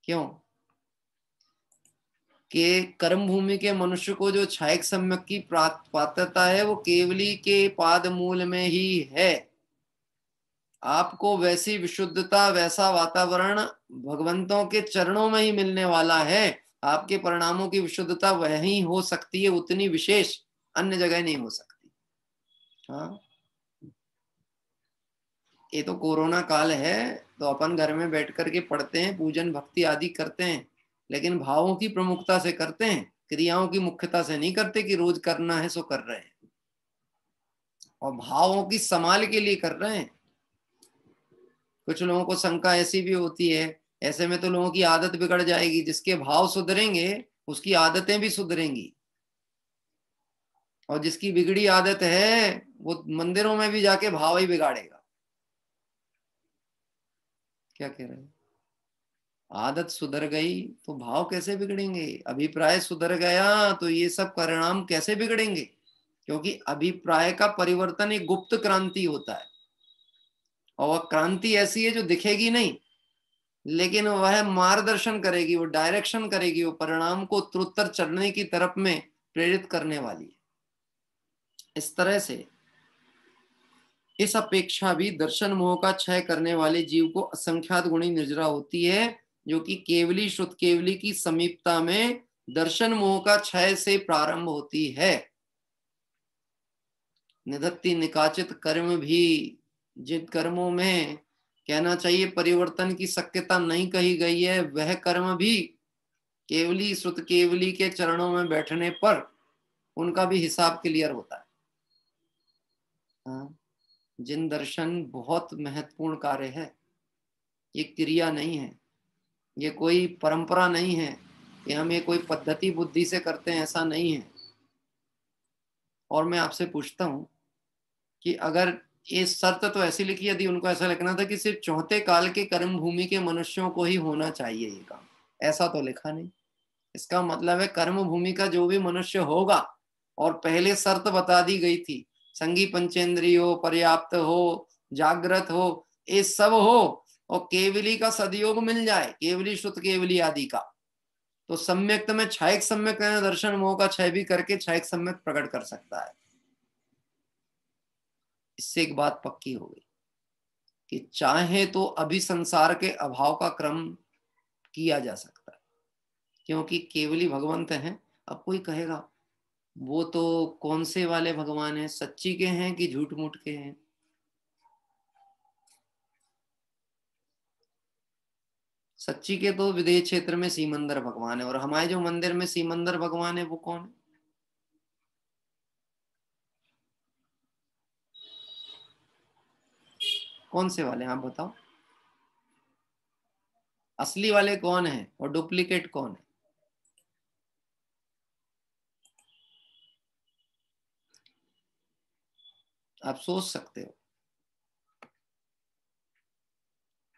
क्यों? कि कर्म भूमि के मनुष्य को जो क्षयिक सम्यक की पात्रता है वो केवली के पाद मूल में ही है। आपको वैसी विशुद्धता, वैसा वातावरण भगवंतों के चरणों में ही मिलने वाला है। आपके परिणामों की विशुद्धता वही हो सकती है, उतनी विशेष अन्य जगह नहीं हो सकती। हाँ, ये तो कोरोना काल है तो अपन घर में बैठ करके पढ़ते हैं, पूजन भक्ति आदि करते हैं, लेकिन भावों की प्रमुखता से करते हैं, क्रियाओं की मुख्यता से नहीं करते कि रोज करना है सो कर रहे हैं, और भावों की संभाल के लिए कर रहे हैं। कुछ लोगों को शंका ऐसी भी होती है, ऐसे में तो लोगों की आदत बिगड़ जाएगी, जिसके भाव सुधरेंगे उसकी आदतें भी सुधरेंगी, और जिसकी बिगड़ी आदत है वो मंदिरों में भी जाके भाव ही बिगाड़ेगा। क्या कह रहे हैं? आदत सुधर गई तो भाव कैसे बिगड़ेंगे? अभिप्राय सुधर गया तो ये सब परिणाम कैसे बिगड़ेंगे? क्योंकि अभिप्राय का परिवर्तन एक गुप्त क्रांति होता है, और वह क्रांति ऐसी है जो दिखेगी नहीं, लेकिन वह मार्गदर्शन करेगी, वो डायरेक्शन करेगी, वो परिणाम को उत्तरोत्तर चढ़ने की तरफ में प्रेरित करने वाली है। इस तरह से इस अपेक्षा भी दर्शन मोह का क्षय करने वाले जीव को असंख्यात गुणी निर्जरा होती है, जो कि केवली श्रुत केवली की समीपता में दर्शन मोह का क्षय से प्रारंभ होती है। निधत्ति निकाचित कर्म भी, जिन कर्मों में कहना चाहिए परिवर्तन की शक्यता नहीं कही गई है, वह कर्म भी केवली श्रुत केवली के चरणों में बैठने पर उनका भी हिसाब क्लियर होता है। हाँ, जिन दर्शन बहुत महत्वपूर्ण कार्य है, ये क्रिया नहीं है, ये कोई परंपरा नहीं है कि हम ये कोई पद्धति बुद्धि से करते हैं, ऐसा नहीं है। और मैं आपसे पूछता हूं कि अगर ये शर्त तो ऐसी लिखी, यदि उनको ऐसा लिखना था कि सिर्फ चौथे काल के कर्म भूमि के मनुष्यों को ही होना चाहिए ये काम, ऐसा तो लिखा नहीं। इसका मतलब है कर्म भूमि का जो भी मनुष्य होगा, और पहले शर्त बता दी गई थी, संगी पंचेंद्रिय हो, पर्याप्त हो, जागृत हो, ये सब हो, और केवली का सदयोग मिल जाए, केवली श्रुत केवली आदि का, तो सम्यक्त में क्षयिक सम्यक दर्शन मोह का क्षय भी करके क्षयिक सम्यक प्रकट कर सकता है। इससे एक बात पक्की हो गई कि चाहे तो अभी संसार के अभाव का क्रम किया जा सकता है, क्योंकि केवली भगवंत हैं। अब कोई कहेगा वो तो कौन से वाले भगवान हैं, सच्ची के हैं कि झूठ मूठ के हैं? सच्ची के तो विदेह क्षेत्र में सीमंदर भगवान है, और हमारे जो मंदिर में सीमंदर भगवान है वो कौन है? कौन से वाले, आप बताओ। असली वाले कौन है और डुप्लीकेट कौन है? आप सोच सकते हो।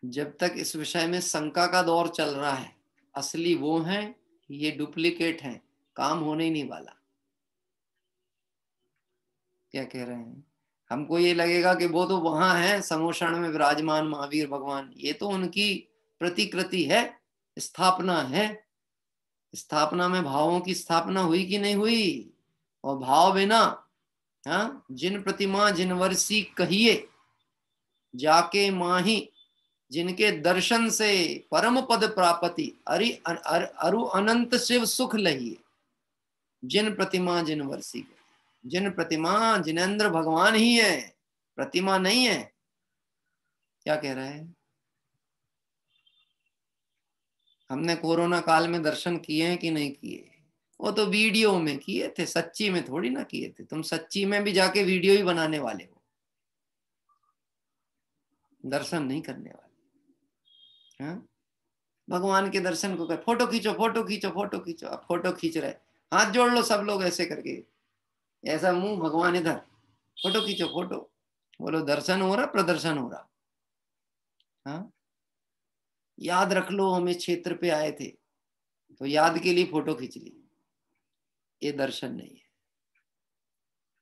जब तक इस विषय में शंका का दौर चल रहा है, असली वो हैं, ये डुप्लीकेट हैं, काम होने ही नहीं वाला। क्या कह रहे हैं? हमको ये लगेगा कि वो तो वहां है समोषण में विराजमान महावीर भगवान, ये तो उनकी प्रतिकृति है, स्थापना है। स्थापना में भावों की स्थापना हुई कि नहीं हुई? और भाव बिना, हाँ, जिन प्रतिमा जिन वर्षी कहिए जाके माही, जिनके दर्शन से परम पद प्राप्ति अरु अनंत शिव सुख लहिए। जिन प्रतिमा जिन वर्षी, जिन प्रतिमा जिनेंद्र भगवान ही है, प्रतिमा नहीं है। क्या कह रहा है? हमने कोरोना काल में दर्शन किए हैं कि नहीं किए? वो तो वीडियो में किए थे, सच्ची में थोड़ी ना किए थे। तुम सच्ची में भी जाके वीडियो ही बनाने वाले हो, दर्शन नहीं करने वाले। हाँ, भगवान के दर्शन को कर फोटो खींचो फोटो खींचो फोटो खींचो। अब फोटो खींच रहे, हाथ जोड़ लो सब लोग ऐसे करके, ऐसा मुंह भगवान इधर, फोटो खींचो फोटो। बोलो दर्शन हो रहा प्रदर्शन हो रहा? हाँ, याद रख लो हम इस क्षेत्र पे आए थे, तो याद के लिए फोटो खींच ली, ये दर्शन नहीं है।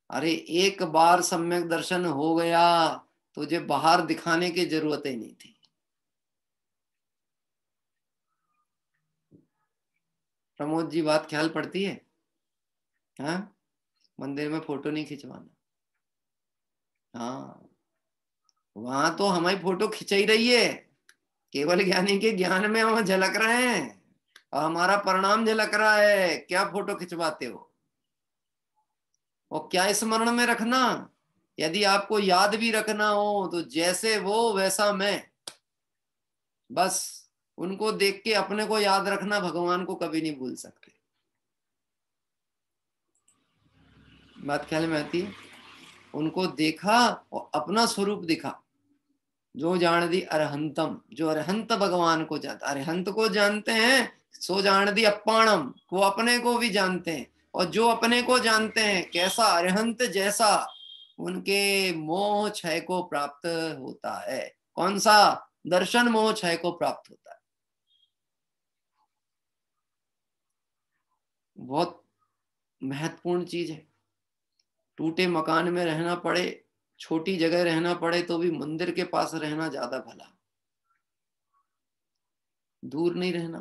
अरे एक बार सम्यक दर्शन हो गया, तुझे बाहर दिखाने की जरूरत ही नहीं थी। प्रमोद जी, बात ख्याल पड़ती है? हाँ, मंदिर में फोटो नहीं खिंचवाना। हाँ, वहां तो हमारी फोटो खिंचाई रही है, केवल ज्ञानी के ज्ञान में हम झलक रहे हैं और हमारा परिणाम झलक रहा है। क्या फोटो खिंचवाते हो? और क्या स्मरण में रखना, यदि आपको याद भी रखना हो तो जैसे वो वैसा मैं, बस उनको देख के अपने को याद रखना, भगवान को कभी नहीं भूल सकते। बात ख्याल में आती है? उनको देखा और अपना स्वरूप दिखा। जो जान दी अरहंतम, जो अरहंत भगवान को जानता, अरहंत को जानते हैं, सो जान दी अपाणम, वो अपने को भी जानते हैं। और जो अपने को जानते हैं कैसा, अरहंत जैसा, उनके मोह क्षय को प्राप्त होता है। कौन सा? दर्शन मोह क्षय को प्राप्त होता है। बहुत महत्वपूर्ण चीज है। टूटे मकान में रहना पड़े, छोटी जगह रहना पड़े, तो भी मंदिर के पास रहना ज्यादा भला, दूर नहीं रहना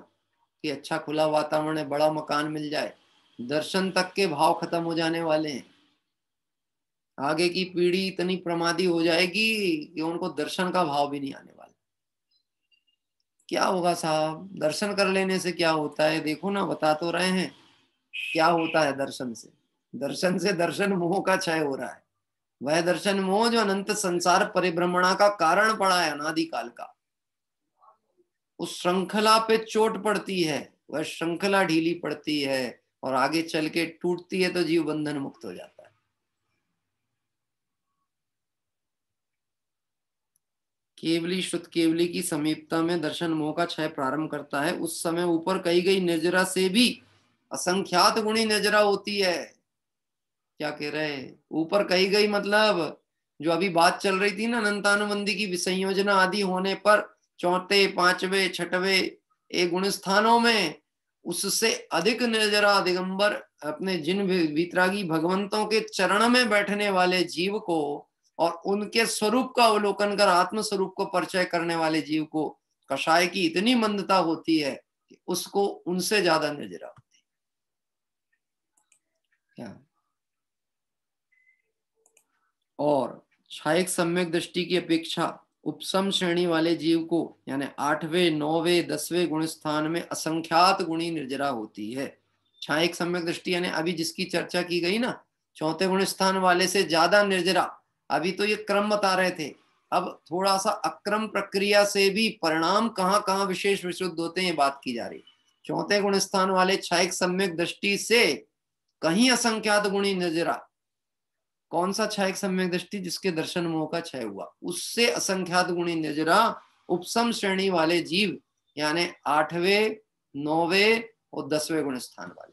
कि अच्छा खुला वातावरण है, बड़ा मकान मिल जाए। दर्शन तक के भाव खत्म हो जाने वाले हैं। आगे की पीढ़ी इतनी प्रमादी हो जाएगी कि उनको दर्शन का भाव भी नहीं आने वाला। क्या होगा साहब? दर्शन कर लेने से क्या होता है? देखो ना, बता तो रहे हैं क्या होता है दर्शन से। दर्शन से दर्शन मोह का क्षय हो रहा है। वह दर्शन मोह जो अनंत संसार परिभ्रमणा का कारण पड़ा है, अनादिकाल का, उस श्रृंखला पे चोट पड़ती है, वह श्रृंखला ढीली पड़ती है और आगे चल के टूटती है, तो जीव बंधन मुक्त हो जाता है। केवली श्रुत केवली की समीपता में दर्शन मोह का क्षय प्रारंभ करता है। उस समय ऊपर कही गई निर्जरा से भी असंख्यात गुणी निर्जरा होती है। क्या कह रहे? ऊपर कही गई मतलब जो अभी बात चल रही थी ना, अनंतानुबंधी की विसंयोजना आदि होने पर चौथे पांचवे छठवे एक गुण स्थानों में उससे अधिक निर्जरा दिगंबर अपने जिन वितरागी भगवंतों के चरण में बैठने वाले जीव को और उनके स्वरूप का अवलोकन कर आत्म स्वरूप को परिचय करने वाले जीव को कषाय की इतनी मंदता होती है कि उसको उनसे ज्यादा निर्जरा होती क्या। और छायक सम्यक दृष्टि की अपेक्षा उपसम श्रेणी वाले जीव को यानी 8वें 9वें 10वें गुण स्थान में असंख्यात गुणी निर्जरा होती है। छायक सम्यक दृष्टि यानी अभी जिसकी चर्चा की गई ना, 4थे गुण स्थान वाले से ज्यादा निर्जरा। अभी तो ये क्रम बता रहे थे, अब थोड़ा सा अक्रम प्रक्रिया से भी परिणाम कहाँ कहाँ विशेष विशुद्ध होते हैं बात की जा रही। 4थे गुण स्थान वाले छायक सम्यक दृष्टि से कहीं असंख्यात गुणी निर्जरा। कौन सा छायक सम्यक दृष्टि? जिसके दर्शन मोह का क्षय हुआ, उससे असंख्यात गुणी निर्जरा उपसम श्रेणी वाले जीव यानी 8वें 9वें और 10वें गुण स्थान वाले।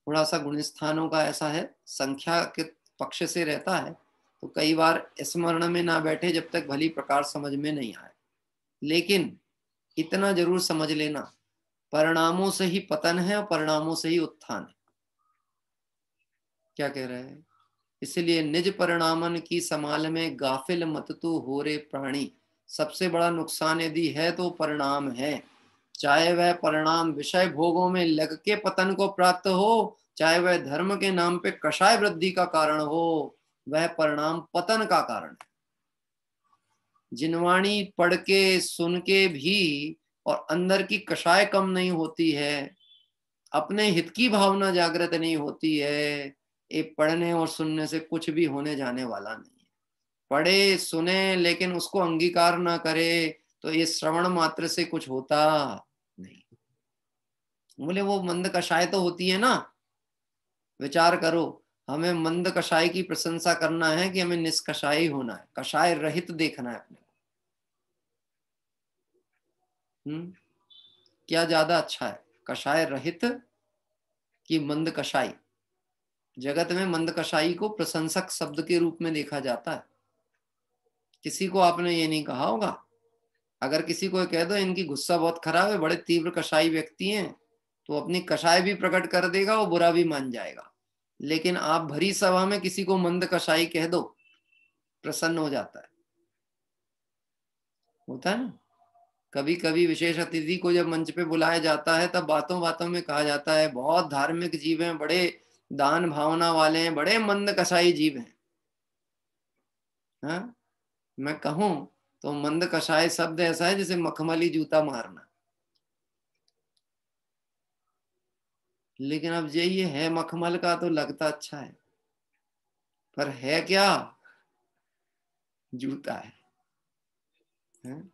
थोड़ा सा गुण स्थानों का ऐसा है, संख्या के पक्ष से रहता है तो कई बार स्मरण में ना बैठे जब तक भली प्रकार समझ में नहीं आए। लेकिन इतना जरूर समझ लेना, परिणामों से ही पतन है और परिणामों से ही उत्थान है। क्या कह रहे हैं? इसलिए निज परिणामन की समाल में गाफिल मत तू हो रे प्राणी। सबसे बड़ा नुकसान यदि है तो परिणाम है, चाहे वह परिणाम विषय भोगों में लग के पतन को प्राप्त हो, चाहे वह धर्म के नाम पे कषाय वृद्धि का कारण हो, वह परिणाम पतन का कारण है। जिनवाणी पढ़ के सुन के भी और अंदर की कषाय कम नहीं होती है, अपने हित की भावना जागृत नहीं होती है, ये पढ़ने और सुनने से कुछ भी होने जाने वाला नहीं है। पढ़े सुने लेकिन उसको अंगीकार ना करे तो ये श्रवण मात्र से कुछ होता नहीं। बोले वो मंद कषाय तो होती है ना। विचार करो, हमें मंद कषाय की प्रशंसा करना है कि हमें निष्कषाय होना है, कषाय रहित देखना है अपने को। क्या ज्यादा अच्छा है, कषाय रहित कि मंद कषाय? जगत में मंद कषाई को प्रशंसक शब्द के रूप में देखा जाता है। किसी को आपने ये नहीं कहा होगा, अगर किसी को कह दो इनकी गुस्सा बहुत खराब है, बड़े तीव्र कषाई व्यक्ति हैं, तो अपनी कषाय भी प्रकट कर देगा और बुरा भी मान जाएगा। लेकिन आप भरी सभा में किसी को मंद कषाई कह दो, प्रसन्न हो जाता है। होता है ना, कभी कभी विशेष अतिथि को जब मंच पे बुलाया जाता है तब बातों बातों में कहा जाता है बहुत धार्मिक जीव हैं, बड़े दान भावना वाले हैं, बड़े मंद कषाई जीव हैं। हाँ, मैं कहूं तो मंद कषाय शब्द ऐसा है जैसे मखमली जूता मारना। लेकिन अब ये है मखमल का तो लगता अच्छा है, पर है क्या? जूता है,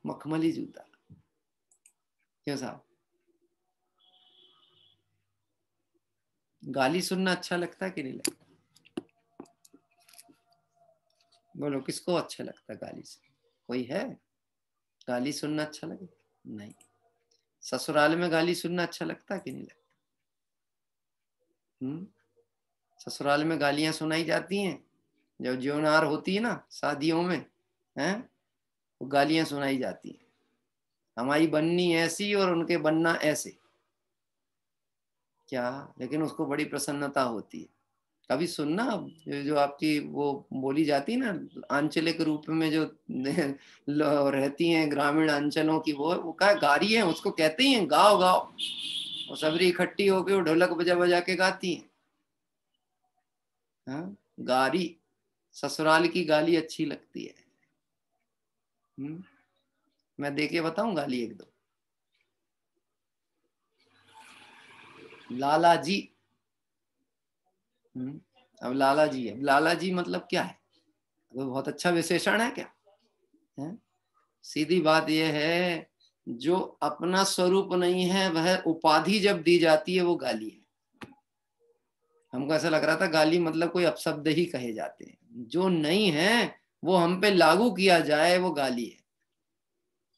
मखमली जूता। क्यों साहब? गाली सुनना अच्छा लगता है कि नहीं लगता? बोलो, किसको अच्छा लगता है गाली से? कोई है गाली सुनना अच्छा लगे? नहीं। ससुराल में गाली सुनना अच्छा लगता है कि नहीं लगता? ससुराल में गालियां सुनाई जाती हैं, जब ज्योनार होती है ना शादियों में, हैं, वो गालियां सुनाई जाती हैं, हमारी बननी ऐसी और उनके बनना ऐसे। क्या? लेकिन उसको बड़ी प्रसन्नता होती है। कभी सुनना, जो आपकी वो बोली जाती है ना आंचलिक रूप में, जो रहती हैं ग्रामीण अंचलों की, वो क्या गारी है उसको कहते ही हैं, गाओ गाओ। और सबरी इकट्ठी होके वो ढोलक बजा बजा के गाती हैं। हाँ, गारी। ससुराल की गाली अच्छी लगती है। मैं देके बताऊं गाली एक दो। लाला जी। अब लाला जी है, लाला जी मतलब क्या है? वो बहुत अच्छा विशेषण है क्या है? सीधी बात यह है, जो अपना स्वरूप नहीं है वह उपाधि जब दी जाती है वो गाली है। हमको ऐसा लग रहा था गाली मतलब कोई अपशब्द ही कहे जाते हैं, जो नहीं है वो हम पे लागू किया जाए वो गाली है।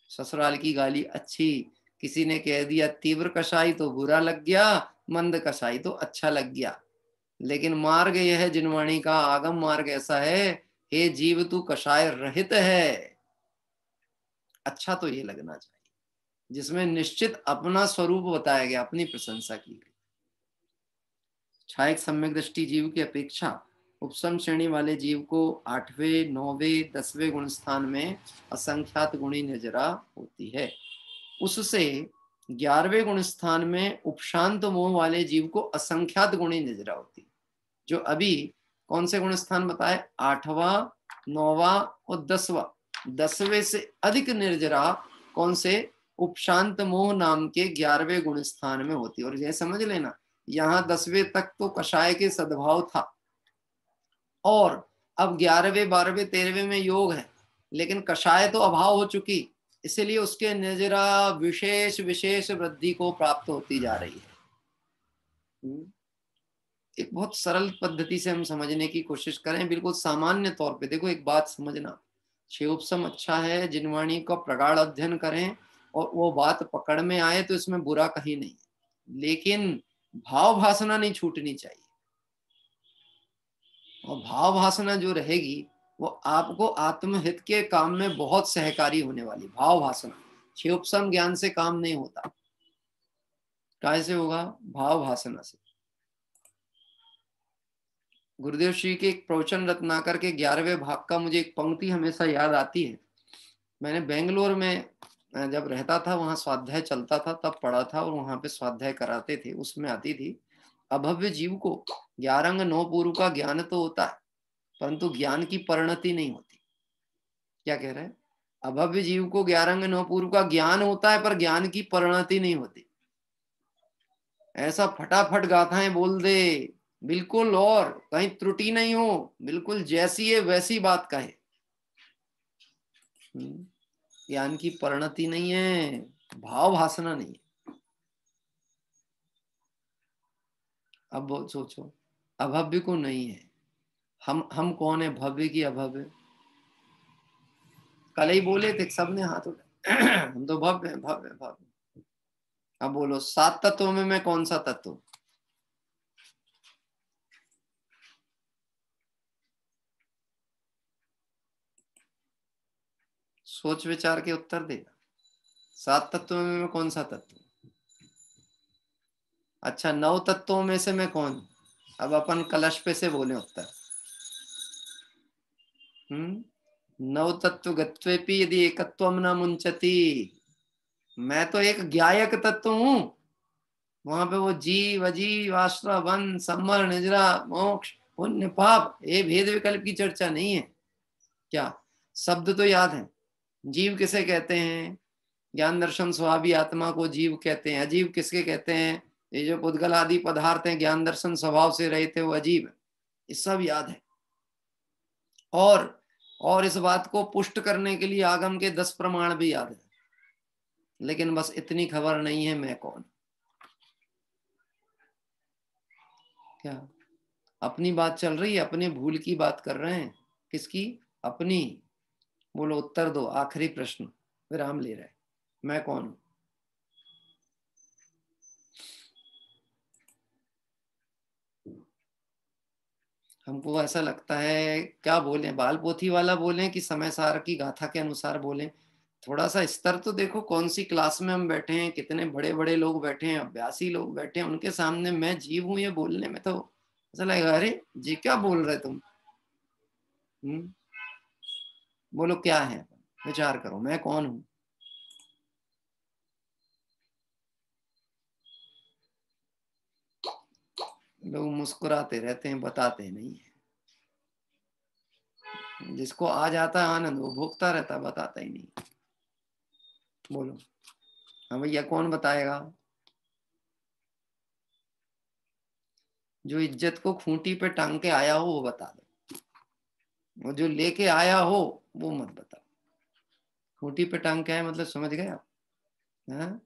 ससुराल की गाली अच्छी, किसी ने कह दिया तीव्र कषाई तो बुरा लग गया, मंद कषाई तो अच्छा लग गया। लेकिन मार्ग यह है जिनवाणी का, आगम मार्ग ऐसा है, हे जीव तू कषाय रहित है। अच्छा तो ये लगना चाहिए जिसमें निश्चित अपना स्वरूप बताया गया, अपनी प्रशंसा की गई। छायक सम्यक दृष्टि जीव की अपेक्षा उपसम श्रेणी वाले जीव को 8वें 9वें 10वें गुण स्थान में असंख्यात गुणी नजरा होती है। उससे 11वें गुण स्थान में उपशांत मोह वाले जीव को असंख्यात गुणी निजरा होती, जो अभी कौन से गुण स्थान बताए, 8वां, 9वां और 10वां, 10वें से अधिक निर्जरा कौन से, उपशांत मोह नाम के 11वें गुण स्थान में होती। और यह समझ लेना, यहाँ 10वें तक तो कषाय के सद्भाव था, और अब 11वें 12वें 13वें में योग है, लेकिन कषाय तो अभाव हो चुकी, इसलिए उसके निर्जरा विशेष विशेष वृद्धि को प्राप्त होती जा रही है। एक बहुत सरल पद्धति से हम समझने की कोशिश करें, बिल्कुल सामान्य तौर पे। देखो एक बात समझना, शिवोपशम अच्छा है, जिनवाणी का प्रगाढ़ अध्ययन करें और वो बात पकड़ में आए तो इसमें बुरा कहीं नहीं, लेकिन भाव भासना नहीं छूटनी चाहिए। और भाव भासना जो रहेगी वो आपको आत्महित के काम में बहुत सहकारी होने वाली। भाव भासना शिवोपशम ज्ञान से काम नहीं होता, कैसे होगा, भाव भासना से। गुरुदेव श्री के एक प्रवचन रत्नाकर के 11वें भाग का मुझे एक पंक्ति हमेशा याद आती है। मैंने बेंगलोर में जब रहता था, वहां स्वाध्याय चलता था, तब पढ़ा था, और वहां पे स्वाध्याय कराते थे। उसमें आती थी, अभव्य जीव को 11 अंग 9 पूर्व का ज्ञान तो होता है, परंतु ज्ञान की परिणति नहीं होती। क्या कह रहे हैं, अभव्य जीव को 11 अंग 9 पूर्व का ज्ञान होता है, पर ज्ञान की परिणति नहीं होती। ऐसा फटाफट गाथाएं बोल दे बिल्कुल, और कहीं त्रुटि नहीं हो, बिल्कुल जैसी है वैसी बात कहे, ज्ञान की परिणति नहीं है, भाव भासना नहीं है। अब सोचो, अभव्य को नहीं है, हम कौन है, भव्य की अभव्य। कल ही बोले थे सबने हाथ उठाए हम तो भव्य भव्य भव्य। अब बोलो 7 तत्वों में मैं कौन सा तत्व, सोच विचार के उत्तर देना। 7 तत्वों में मैं कौन सा तत्व, अच्छा 9 तत्वों में से मैं कौन। अब अपन कलश पे से बोले उत्तर। 9 तत्व गत्वेपि यदि एकत्वम न मुंचति, मैं तो एक ज्ञायक तत्व हूं। वहां पे वो जीव अजीव आश्रय वन सम्मर निजरा मोक्ष पुण्य पाप, ये भेद विकल्प की चर्चा नहीं है। क्या शब्द तो याद है, जीव किसे कहते हैं, ज्ञान दर्शन स्वभावी आत्मा को जीव कहते हैं। अजीव किसके कहते हैं, ये जो पुद्गल आदि पदार्थ हैं ज्ञान दर्शन स्वभाव से रहे थे, वो अजीब है। ये सब याद है। और इस बात को पुष्ट करने के लिए आगम के 10 प्रमाण भी याद है, लेकिन बस इतनी खबर नहीं है मैं कौन। क्या अपनी बात चल रही है, अपने भूल की बात कर रहे हैं, किसकी, अपनी। बोलो उत्तर दो, आखिरी प्रश्न विराम ले रहे हैं, मैं कौन हूं। हमको ऐसा लगता है, क्या बोलें, बाल पोथी वाला बोलें कि समय सार की गाथा के अनुसार बोलें। थोड़ा सा स्तर तो देखो, कौन सी क्लास में हम बैठे हैं, कितने बड़े बड़े लोग बैठे हैं, अभ्यासी लोग बैठे हैं, उनके सामने मैं जीव हूं ये बोलने में तो ऐसा लगेगा, अरे जी क्या बोल रहे तुम। बोलो क्या है, विचार करो, मैं कौन हूं। लोग मुस्कुराते रहते हैं, बताते नहीं है। जिसको आ जाता है आनंद, वो भोगता रहता, बताता ही नहीं। बोलो हाँ भैया, कौन बताएगा। जो इज्जत को खूंटी पे टांग के आया हो वो बता दो, वो जो लेके आया हो वो मत बताओ। खूंटी पे टांग के आया मतलब समझ गए आप, हाँ?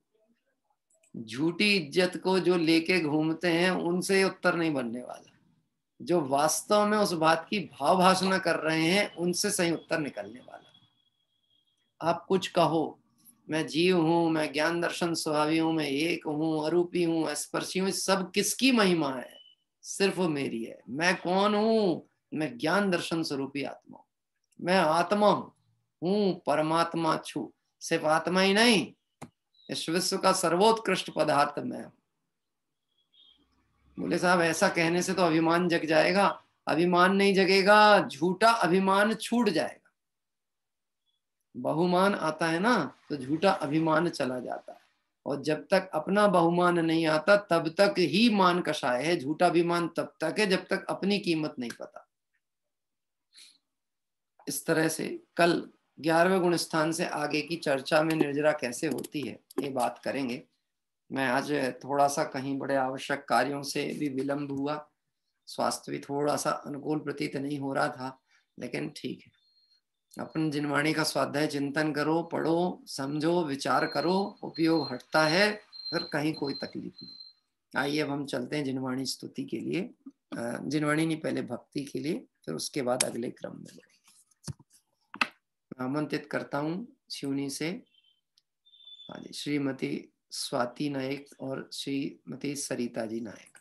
झूठी इज्जत को जो लेके घूमते हैं उनसे उत्तर नहीं बनने वाला। जो वास्तव में उस बात की भाव भाषण कर रहे हैं उनसे सही उत्तर निकलने वाला। आप कुछ कहो, मैं जीव हूं, मैं ज्ञान दर्शन स्वभावी हूं, मैं एक हूं, अरूपी हूं, स्पर्शी हूं, सब किसकी महिमा है, सिर्फ मेरी है। मैं कौन हूं, मैं ज्ञान दर्शन स्वरूपी आत्मा हूं। मैं आत्मा हूं, परमात्मा छू, सिर्फ आत्मा ही नहीं, इस विश्व का सर्वोत्कृष्ट पदार्थ मैं हूं। बोले साहब ऐसा कहने से तो अभिमान जग जाएगा। अभिमान नहीं जगेगा, झूठा अभिमान छूट जाएगा। बहुमान आता है ना तो झूठा अभिमान चला जाता है, और जब तक अपना बहुमान नहीं आता तब तक ही मान कषाय है। झूठा अभिमान तब तक है जब तक अपनी कीमत नहीं पता। इस तरह से कल 11वें गुण स्थान से आगे की चर्चा में निर्जरा कैसे होती है ये बात करेंगे। मैं आज थोड़ा सा कहीं बड़े आवश्यक कार्यों से भी विलंब हुआ, स्वास्थ्य भी थोड़ा सा अनुकूल प्रतीत नहीं हो रहा था, लेकिन ठीक है। अपन जिनवाणी का स्वाध्याय चिंतन करो, पढ़ो, समझो, विचार करो, उपयोग हटता है, फिर कहीं कोई तकलीफ नहीं। आइए अब हम चलते हैं जिनवाणी स्तुति के लिए, जिनवाणी नहीं, पहले भक्ति के लिए, फिर उसके बाद अगले क्रम में बढ़ेंगे। आमंत्रित करता हूँ सिवनी से हाँ जी श्रीमती स्वाति नायक और श्रीमती सरिता जी नायक।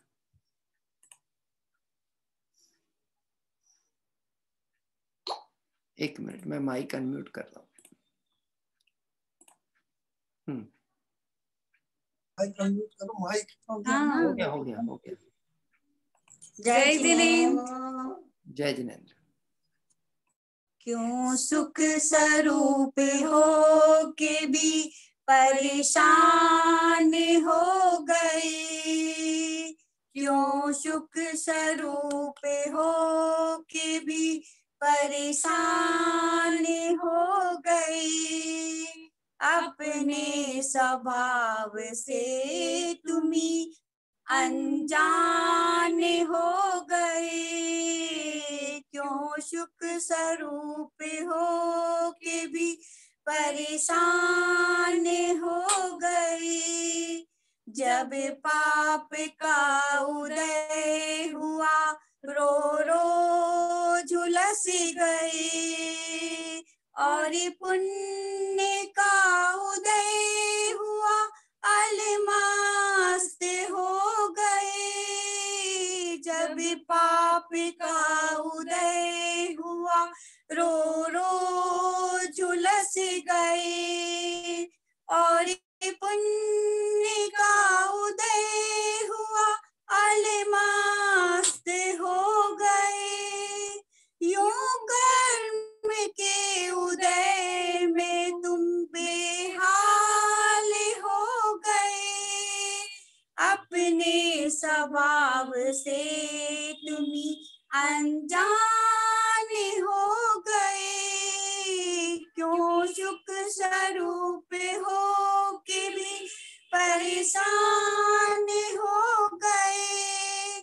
एक मिनट, मैं माइक अनम्यूट कर रहा हूँ। माइक अनम्यूट करो, माइक हो गया। जय जिनेन्द्र। जय जिनेन्द्र। क्यों सुख स्वरूप हो के भी परेशान हो गए, क्यों सुख स्वरूप हो के भी परेशान हो गए, अपने स्वभाव से तुम्ही अनजान हो गए, क्यों सुख स्वरूप हो के भी परेशान हो गए। जब पाप का उदय हुआ रो रो झुलस गए, और पुण्य का उदय हुआ अलमस्त हो गए। जब पाप का उदय हुआ रो रो झुलस गए, और पुण्य का उदय हुआ अलमस्त हो गए। यूं कर्म के उदय में तुम बेहाल हो गए, अपने स्वभाव से तुम्ही अनजान हो गए, क्यों सुख स्वरूप हो के भी परेशान हो गए।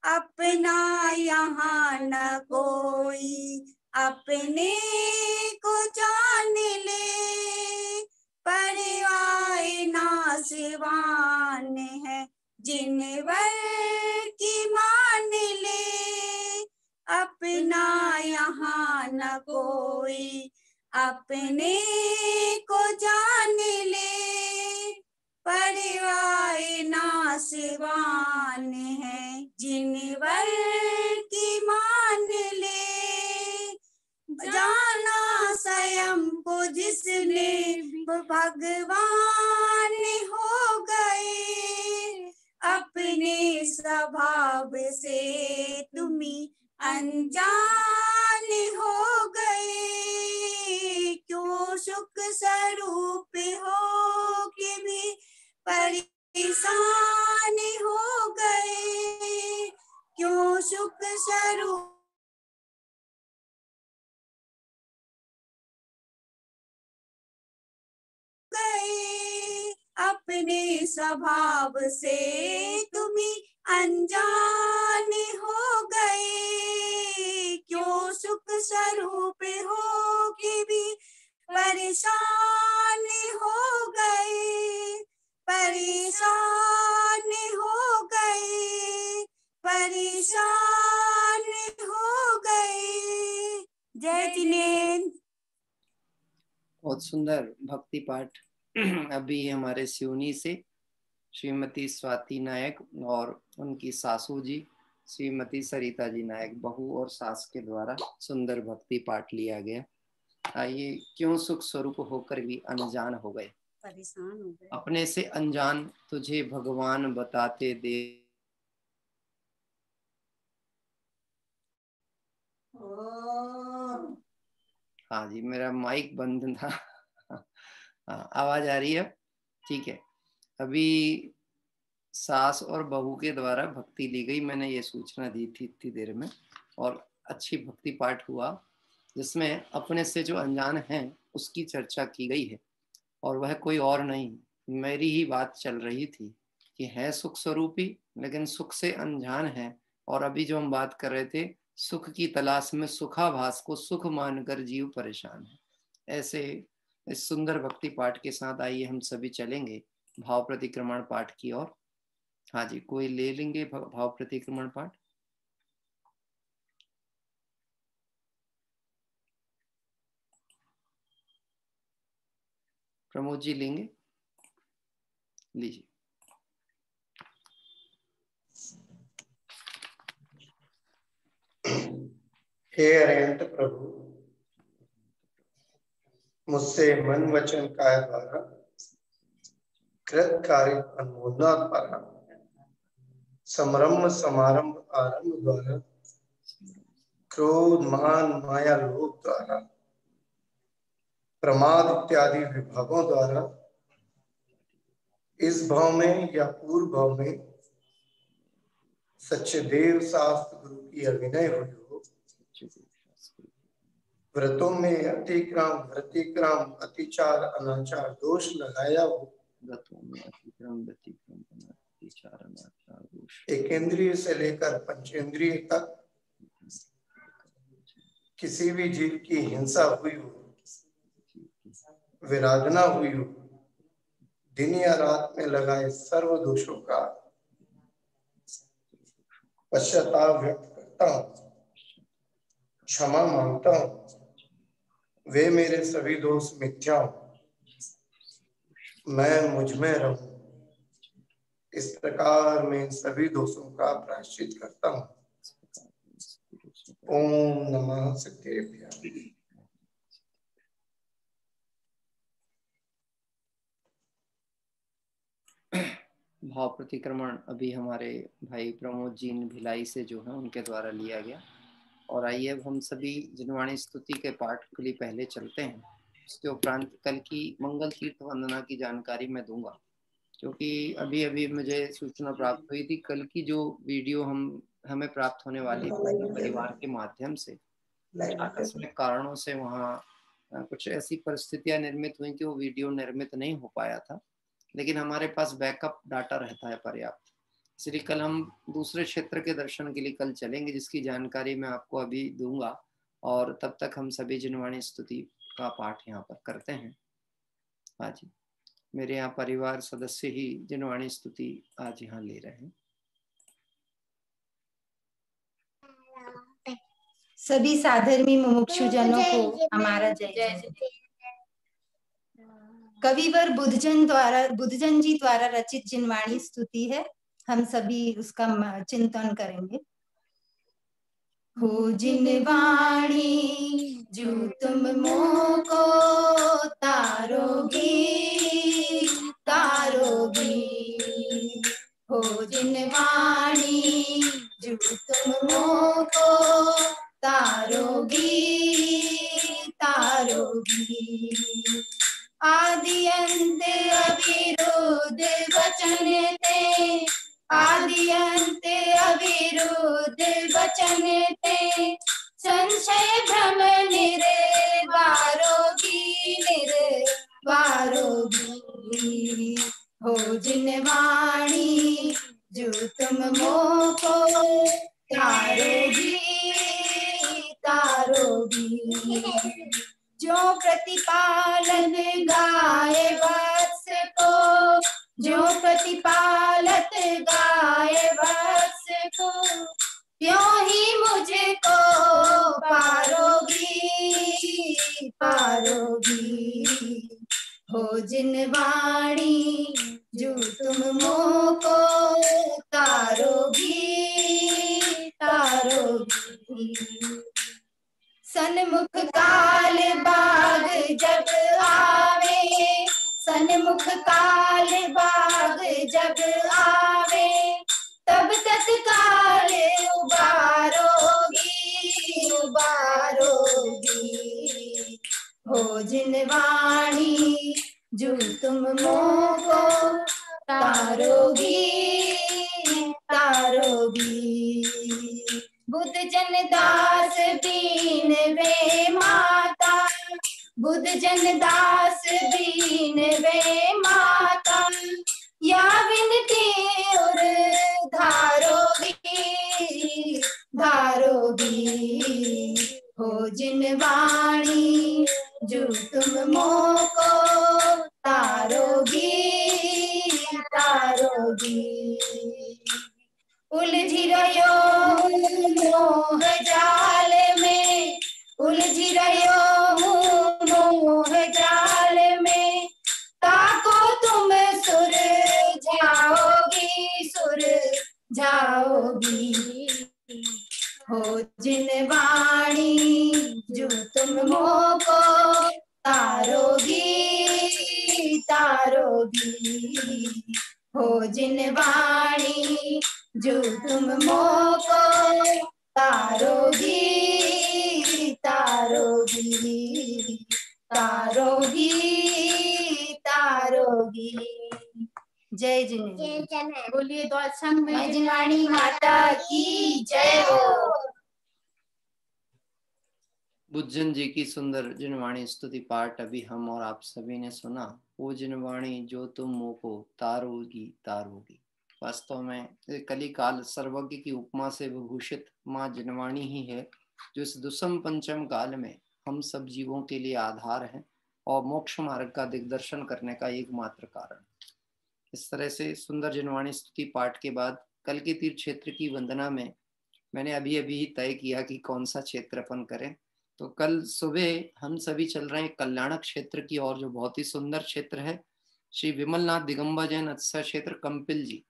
अपना यहाँ न कोई अपने को जान ले, परिवार नासवान है जिनवर की मान ले। अपना यहाँ न कोई अपने को जान ले, परिवार नासवान है जिनवर की मान ले। जाना स्वयं को जिसने भगवान हो गए, अपने स्वभाव से तुम्ही अनजान हो गए, क्यों सुख स्वरूप हो के भी परेशान हो गए, क्यों सुख स्वरूप गए, अपने स्वभाव से तुम्ही अनजान हो गए, क्यों सुख स्वरूप हो के भी परेशान हो गए, परेशान हो गए, परेशान हो गए। जय जिनेन्द्र। बहुत सुंदर भक्ति पाठ अभी हमारे सिवनी से श्रीमती स्वाति नायक और उनकी सासू जी श्रीमती सरिता जी नायक, बहू और सास के द्वारा सुंदर भक्ति पाठ लिया गया। आइए, क्यों सुख स्वरूप होकर भी अनजान हो गए, परेशान हो गए, अपने से अनजान तुझे भगवान बताते दे। हाँ जी, मेरा माइक बंद था। हाँ, आवाज आ रही है? ठीक है। अभी सास और बहू के द्वारा भक्ति ली गई, मैंने ये सूचना दी थी इतनी देर में, और अच्छी भक्ति पाठ हुआ जिसमें अपने से जो अनजान हैं उसकी चर्चा की गई है। और वह कोई और नहीं, मेरी ही बात चल रही थी कि है सुख स्वरूपी लेकिन सुख से अनजान है। और अभी जो हम बात कर रहे थे, सुख की तलाश में सुखाभास को सुख मानकर जीव परेशान है। ऐसे इस सुंदर भक्ति पाठ के साथ आइए हम सभी चलेंगे भाव प्रतिक्रमण पाठ की ओर। हाँ जी, कोई ले लेंगे भाव प्रतिक्रमण पाठ? प्रमोद जी लेंगे? लीजिए। हे अरिहंत प्रभु, मुझसे मन वचन काय द्वारा कृत कार्य अनुमोदना द्वारा समरम्भ समारंभ आरंभ द्वारा क्रोध मान माया लोभ द्वारा प्रमाद इत्यादि विभागों द्वारा इस भाव में या पूर्व भाव में सच्चे देव शास्त्र गुरु की अभिनय हुई हो, व्रतों में अतिक्रम प्रतिक्रम अतिचार अनाचार दोष लगाया हो, व्रतों में अतिक्रम व्यतिक्रम अतिचार अनाचार दोष एक इंद्रिय से लेकर पंचेंद्रिय तक किसी भी जीव की हिंसा हुई हो, विराधना हुई हो, दिन या रात में लगाए सर्व दोषों का पश्चाताप व्यक्त करता हूँ, क्षमा मांगता हूँ। वे मेरे सभी दोष मिथ्या हो, मैं मुझ में रहूं। इस प्रकार मैं सभी दोषों का प्रायश्चित करता हूँ। ओम नमः सिद्धेभ्यः। भाव प्रतिक्रमण अभी हमारे भाई प्रमोद जी भिलाई से जो है उनके द्वारा लिया गया। और आइए अब हम सभी जिनवाणी स्तुति के पाठ के लिए पहले चलते हैं। उसके उपरांत कल की मंगल तीर्थ वंदना की जानकारी मैं दूंगा, क्योंकि अभी अभी मुझे सूचना प्राप्त हुई थी कल की जो वीडियो हमें प्राप्त होने वाली परिवार के माध्यम से आकस्मिक कारणों से वहाँ कुछ ऐसी परिस्थितियां निर्मित हुई कि वो वीडियो निर्मित नहीं हो पाया था, लेकिन हमारे पास बैकअप डाटा रहता है पर्याप्त। इसलिए कल हम दूसरे क्षेत्र के दर्शन के लिए कल चलेंगे, जिसकी जानकारी मैं आपको अभी दूंगा। और तब तक हम सभी जिनवाणी स्तुति का पाठ यहाँ पर करते हैं। हाँ जी, मेरे यहाँ परिवार सदस्य ही जिनवाणी स्तुति आज यहाँ ले रहे हैं। सभी साधर्मी मुमुक्षुजनों को हमारा जय जय। कविवर बुद्धजन जी द्वारा रचित जिनवाणी स्तुति है, हम सभी उसका चिंतन करेंगे। हो जिनवाणी जो तुम मोको तारोगी तारोगी, हो जिनवाणी जो तुम मोको तारोगी तारोगी। आदि अंत अविरुद्ध वचन ते, आदि अंत अविरुद्ध वचन ते, संशय भ्रम निर्वारोगी निर्वारोगी। हो जिनवाणी जो तुम मोको तारोगी तारोगी। जो प्रतिपालन गाय वत्स को, जो प्रतिपालत गाय वत्स को, त्यों ही मुझको पारोगी पारोगी। हो जिनवाणी जो तुम मोको तारोगी तारोगी। सन्मुख काल बाग जब आवे, सन्मुख काल बाग जब आवे, तब तत्काल उबारोगी उबारोगी। दास दीन वे माता, बुद्ध जन दास दीन वे माता, या विनती उर धारोगी धारोगी, हो जिन वाणी जो तुम मोको तारोगी तारोगी। उलझी रहो मोह जाल में, उलझी रहो मोह जाल में, ताको तुम सुर जाओगी सुर जाओगी, हो जिन वाणी जो तुम मोको तारोगी तारोगी, हो जिन वाणी जो तुम मोको तारोगी तारोगी तारोगी तारोगी। जय जिनेन्द्र। बोलिए द्वादशंग में जिनवाणी माता की जय हो। बुद्धजन जी की सुंदर जिनवाणी स्तुति पाठ अभी हम और आप सभी ने सुना। वो जिनवाणी जो तुम मोको तारोगी तारोगी। वास्तव में कली काल सर्वज्ञ की उपमा से विभूषित माँ जिनवाणी ही है जो इस दुष्म पंचम काल में हम सब जीवों के लिए आधार है और मोक्ष मार्ग का दिग्दर्शन करने का एकमात्र कारण। इस तरह से सुंदर जिनवाणी स्तुति पाठ के बाद कल के तीर्थ क्षेत्र की वंदना में मैंने अभी अभी तय किया कि कौन सा क्षेत्र अपन करें। तो कल सुबह हम सभी चल रहे हैं कल्याणक क्षेत्र की ओर, जो बहुत ही सुंदर क्षेत्र है। श्री विमलनाथ दिगंबर जैन अतिशय क्षेत्र कंपिल जी,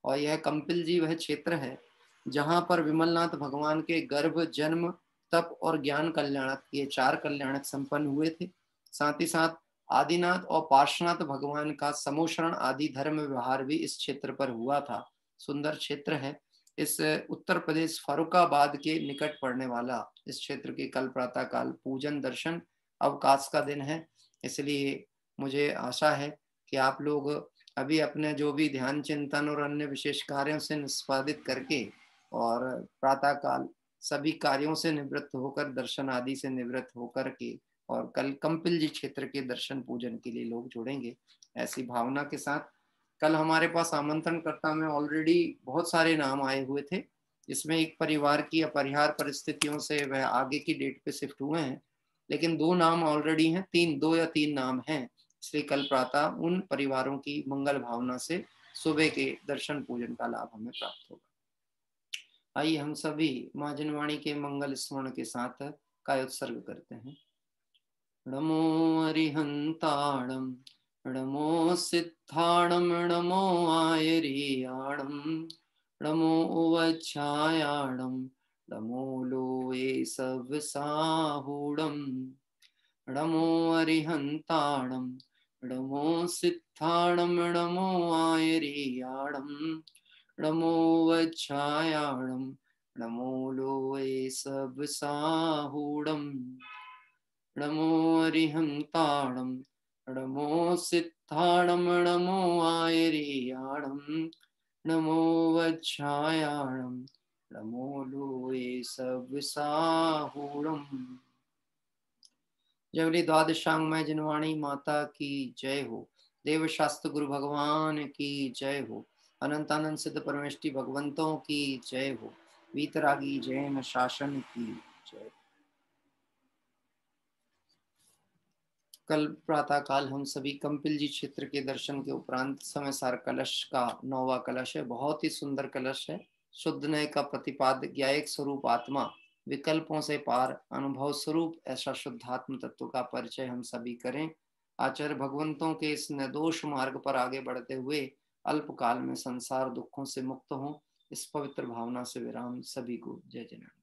और यह कंपिल जी वह क्षेत्र है जहां पर विमलनाथ भगवान के गर्भ, जन्म, तप और ज्ञान कल्याणक, ये 4 कल्याणक संपन्न हुए थे। साथ ही साथ आदिनाथ और पार्श्वनाथ भगवान का समोशरण आदि धर्म व्यवहार भी इस क्षेत्र पर हुआ था। सुंदर क्षेत्र है। इस उत्तर प्रदेश फरुखाबाद के निकट पड़ने वाला इस क्षेत्र के कल प्रातः काल पूजन दर्शन अवकाश का दिन है। इसलिए मुझे आशा है कि आप लोग अभी अपने जो भी ध्यान चिंतन और अन्य विशेष कार्यों से निष्पादित करके और प्रातः काल सभी कार्यों से निवृत्त होकर, दर्शन आदि से निवृत्त होकर के और कल कंपिल जी क्षेत्र के दर्शन पूजन के लिए लोग जुड़ेंगे। ऐसी भावना के साथ कल हमारे पास आमंत्रणकर्ता में ऑलरेडी बहुत सारे नाम आए हुए थे। इसमें एक परिवार की अपरिहार्य परिस्थितियों से वह आगे की डेट पे शिफ्ट हुए हैं, लेकिन 2 नाम ऑलरेडी हैं, 2 या 3 नाम हैं। इसलिए कल प्रातः उन परिवारों की मंगल भावना से सुबह के दर्शन पूजन का लाभ हमें प्राप्त होगा। आइए हम सभी माँ जिनवाणी के मंगल स्मरण के साथ काय उत्सर्ग करते हैं। नमो अरिहंताणम नमो सिद्धाणम नमो आयरियाणम नमो उवच्छायाणम नमो लोए सब साहूणम नमो अरिहंताणम नमो सिद्धाणम नमो आयरियाणम नमो उवच्छायाणम नमो लोए सब साहूणम नमो अरिहंताणम नमो सिद्धाणम नमो आयरियाणम नमो वच्छायाणम नमो लोए सब साहूणम। जबली द्वादशांग में जिनवाणी माता की जय हो। देव शास्त्र गुरु भगवान की जय हो। अनंत अनंत सिद्ध परमेष्टि भगवंतों की जय हो। वीतरागी जैन शासन की जय। कल प्रातः काल हम सभी कंपिल जी क्षेत्र के दर्शन के उपरांत समय सार कलश का 9वां कलश है। बहुत ही सुंदर कलश है। शुद्ध नय का प्रतिपाद्य ज्ञायक स्वरूप आत्मा, विकल्पों से पार अनुभव स्वरूप ऐसा शुद्धात्म तत्व का परिचय हम सभी करें। आचार्य भगवंतों के इस निर्दोष मार्ग पर आगे बढ़ते हुए अल्प काल में संसार दुखों से मुक्त हों, इस पवित्र भावना से विराम। सभी को जय जय।